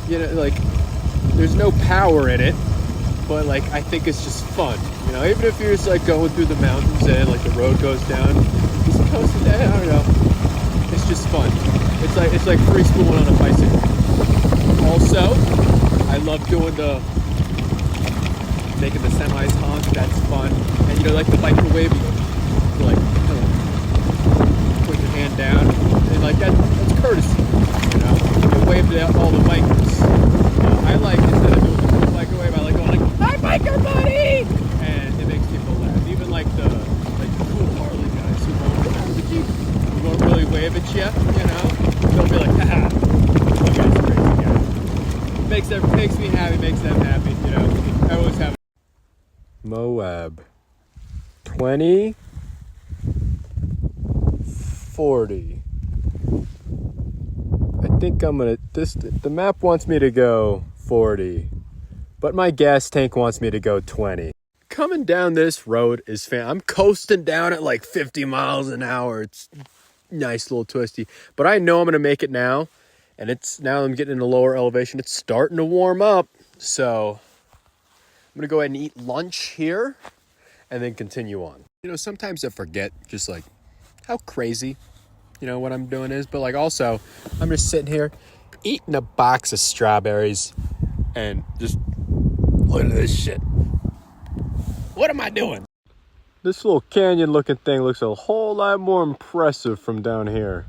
S5: You know, like, there's no power in it, but like, I think it's just fun. You know, even if you're just like going through the mountains and like the road goes down, just coasting down, I don't know. It's just fun. It's like free schooling on a bicycle. Also, I love doing making the semis honk. That's fun. And you know, like the microwave, you like put your hand down, and like that's courtesy. You know, you wave to all the bikers. I like, instead of doing the cool microwave, I like going like, "Hi, biker buddy!" And it makes people laugh. Even like the cool Harley guys who won't really wave at you. You know, they'll be like, "Haha, you guys are crazy guys." Makes me happy, makes them happy. You know, I always have. Moab 20 40. I think I'm gonna the map wants me to go 40, but my gas tank wants me to go 20. Coming down this road is I'm coasting down at like 50 miles an hour. It's nice, little twisty, but I know I'm gonna make it now, and now I'm getting in a lower elevation. It's starting to warm up, so I'm gonna go ahead and eat lunch here and then continue on. You know, sometimes I forget just like how crazy, you know, what I'm doing is, but like also I'm just sitting here eating a box of strawberries and just look at this shit. What am I doing? This little canyon looking thing looks a whole lot more impressive from down here.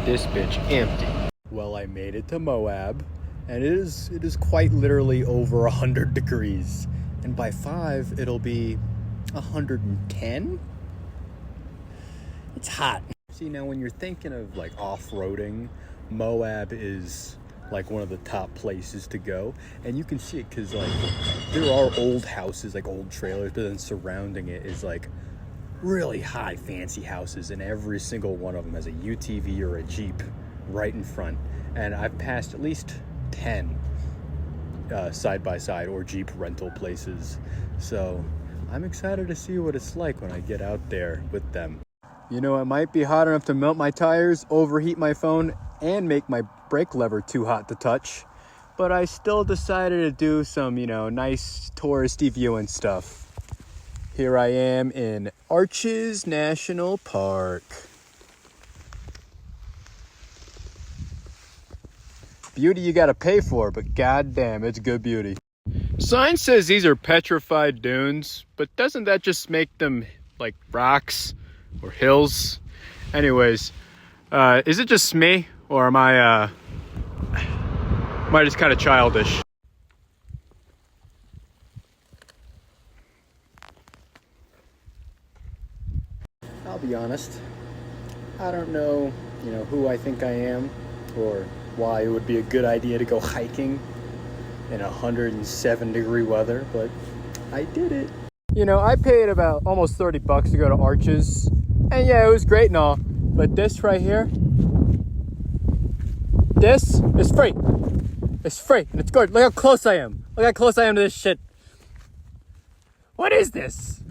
S5: This bitch empty. Well, I made it to Moab, and it is quite literally over 100 degrees. And by 5, it'll be 110? It's hot. See, now when you're thinking of like off-roading, Moab is like one of the top places to go. And you can see it because like there are old houses, like old trailers, but then surrounding it is like really high fancy houses, and every single one of them has a UTV or a Jeep right in front. And I've passed at least 10 side by side or Jeep rental places, so I'm excited to see what it's like when I get out there with them. You know, it might be hot enough to melt my tires, overheat my phone, and make my brake lever too hot to touch, but I still decided to do some, you know, nice touristy viewing stuff. Here I am in Arches National Park. Beauty you gotta pay for, but goddamn, it's good beauty. Sign says these are petrified dunes, but doesn't that just make them like rocks or hills? Anyways, is it just me, or am I just kind of childish? I'll be honest, I don't know, you know, who I think I am or why it would be a good idea to go hiking in 107 degree weather, but I did it. You know, I paid about almost $30 to go to Arches, and yeah, it was great and all, but this right here, this is free. It's free, and it's good. Look how close I am. Look how close I am to this shit. What is this?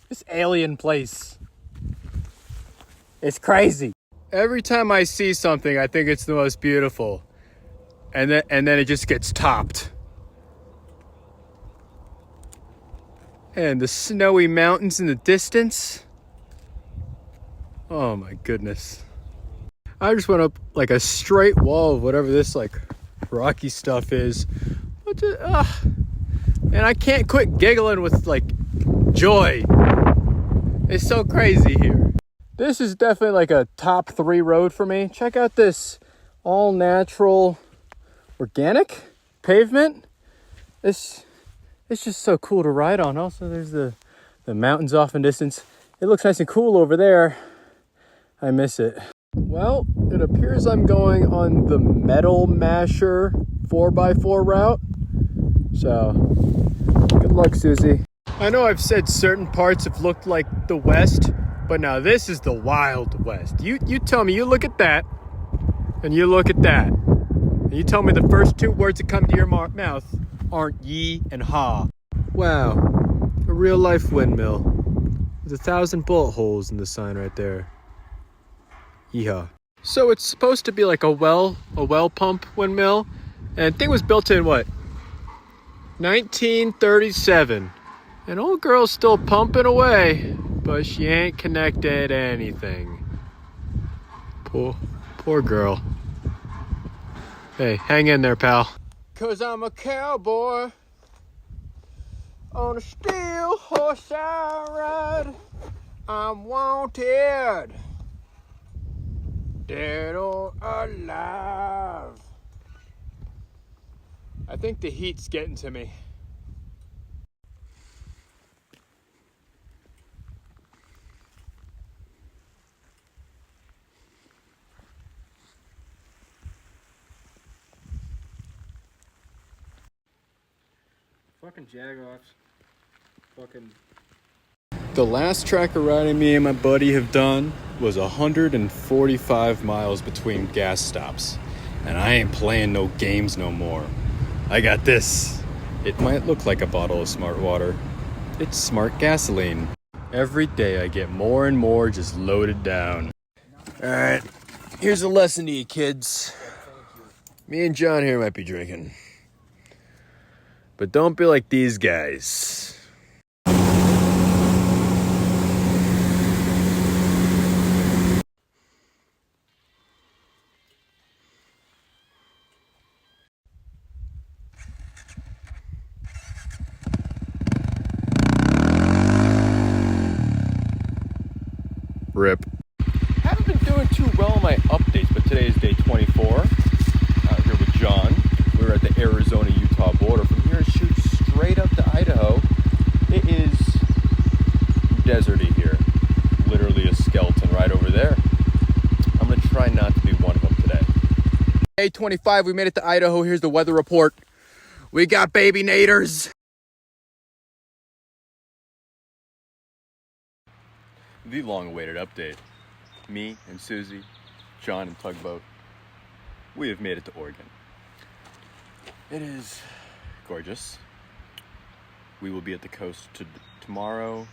S5: This alien place. It's crazy. Every time I see something, I think it's the most beautiful. And then it just gets topped. And the snowy mountains in the distance. Oh my goodness. I just went up like a straight wall of whatever this like rocky stuff is. And I can't quit giggling with like joy. It's so crazy here. This is definitely like a top 3 road for me. Check out this all natural organic pavement. It's just so cool to ride on. Also, there's the mountains off in distance. It looks nice and cool over there. I miss it. Well, it appears I'm going on the Metal Masher 4x4 route. So, good luck, Susie. I know I've said certain parts have looked like the West, but now this is the Wild West. You tell me, you look at that, and you look at that. And you tell me the first two words that come to your mouth aren't ye and ha. Wow, a real life windmill. There's 1,000 bullet holes in the sign right there. Yeehaw. So it's supposed to be like a well pump windmill, and the thing was built in what? 1937. And old girl's still pumping away, but she ain't connected anything. Poor girl. Hey, hang in there, pal. 'Cause I'm a cowboy on a steel horse I ride. I'm wanted, dead or alive. I think the heat's getting to me. Fucking jagoffs. Fucking. The last tracker riding me and my buddy have done was 145 miles between gas stops. And I ain't playing no games no more. I got this. It might look like a bottle of smart water. It's smart gasoline. Every day I get more and more just loaded down. Alright, here's a lesson to you kids. Me and John here might be drinking. But don't be like these guys. Rip.
S2: Haven't been doing too well on my updates, but today is day 24. Out here with John. We're at the Arizona-Utah border. From here, it shoots straight up to Idaho. It is deserty here. Literally a skeleton right over there. I'm gonna try not to be one of them today.
S1: Day 25, we made it to Idaho. Here's the weather report. We got baby naders.
S2: The long-awaited update. Me and Susie, John and Tugboat, we have made it to Oregon. It is gorgeous. We will be at the coast tomorrow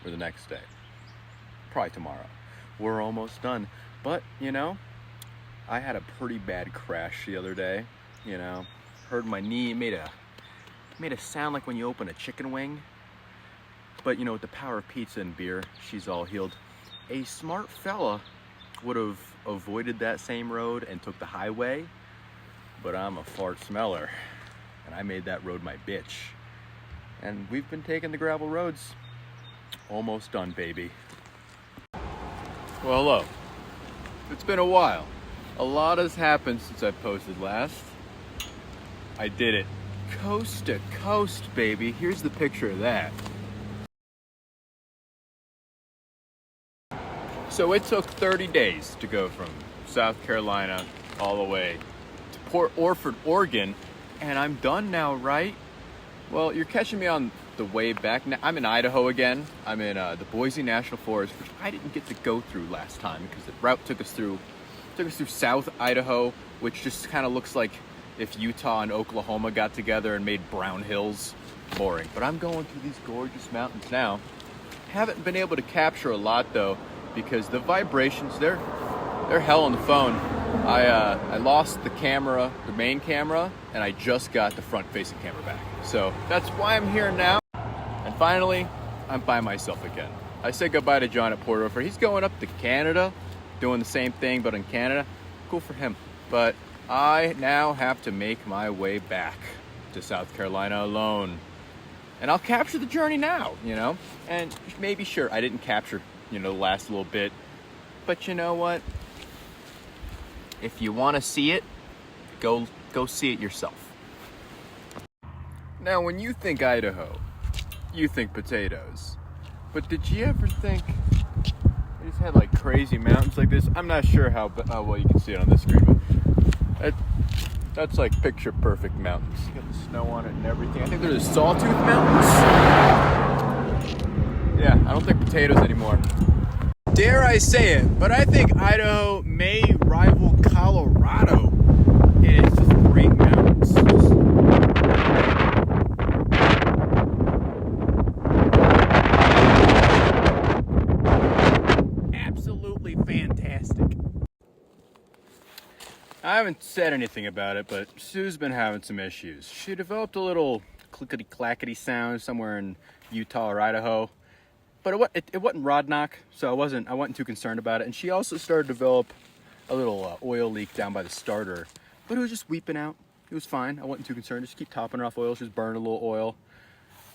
S2: or the next day. Probably tomorrow. We're almost done. But, you know, I had a pretty bad crash the other day. You know, hurt my knee. It made a sound like when you open a chicken wing. But, you know, with the power of pizza and beer, she's all healed. A smart fella would have avoided that same road and took the highway, but I'm a fart smeller, and I made that road my bitch. And we've been taking the gravel roads. Almost done, baby. Well, hello. It's been a while. A lot has happened since I posted last. I did it. Coast to coast, baby. Here's the picture of that. So it took 30 days to go from South Carolina all the way to Port Orford, Oregon, and I'm done now, right? Well, you're catching me on the way back. Now, I'm in Idaho again. I'm in the Boise National Forest, which I didn't get to go through last time because the route took us through South Idaho, which just kind of looks like if Utah and Oklahoma got together and made brown hills. Boring. But I'm going through these gorgeous mountains now. Haven't been able to capture a lot though, because the vibrations, they're hell on the phone. I lost the camera, the main camera, and I just got the front-facing camera back. So that's why I'm here now. And finally, I'm by myself again. I said goodbye to John at Port Orford. He's going up to Canada, doing the same thing, but in Canada. Cool for him. But I now have to make my way back to South Carolina alone. And I'll capture the journey now, you know? And maybe, sure, I didn't capture, you know, the last little bit. But you know what? If you want to see it, go see it yourself. Now, when you think Idaho, you think potatoes. But did you ever think had like crazy mountains like this. I'm not sure how well you can see it on this screen, but that's like picture perfect mountains. You got the snow on it and everything. I think they're the Sawtooth Mountains. Yeah, I don't think potatoes anymore.
S1: Dare I say it, but I think Idaho may rival Colorado in its just great mountains. Absolutely fantastic. I haven't said anything about it, but Sue's been having some issues. She developed a little clickety-clackety sound somewhere in Utah or Idaho. But it wasn't rod knock, so I wasn't too concerned about it. And she also started to develop a little oil leak down by the starter, but it was just weeping out. It was fine. I wasn't too concerned. Just keep topping her off oil. She was burning a little oil.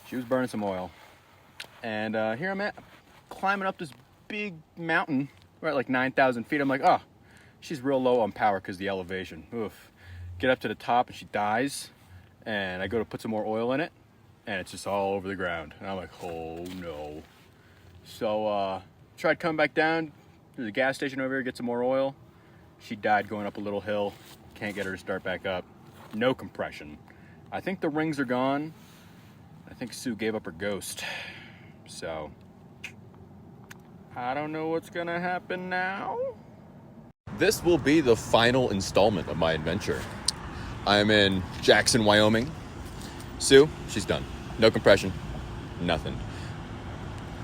S1: She was burning some oil. And here I'm at, climbing up this big mountain. We're at like 9,000 feet. I'm like, oh, she's real low on power because the elevation. Oof. Get up to the top and she dies. And I go to put some more oil in it, and it's just all over the ground. And I'm like, oh no. So, tried coming back down. There's a gas station over here, get some more oil. She died going up a little hill. Can't get her to start back up. No compression. I think the rings are gone. I think Sue gave up her ghost. So, I don't know what's gonna happen now.
S2: This will be the final installment of my adventure. I'm in Jackson, Wyoming. Sue, she's done. No compression, nothing.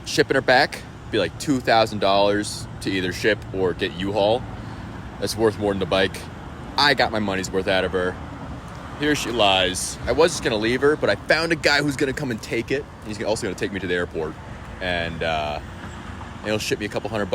S2: Shipping her back, be like $2,000 to either ship or get U-Haul. That's worth more than the bike. I got my money's worth out of her. Here she lies. I was just gonna leave her, but I found a guy who's gonna come and take it. He's also gonna take me to the airport, and he'll ship me a couple $100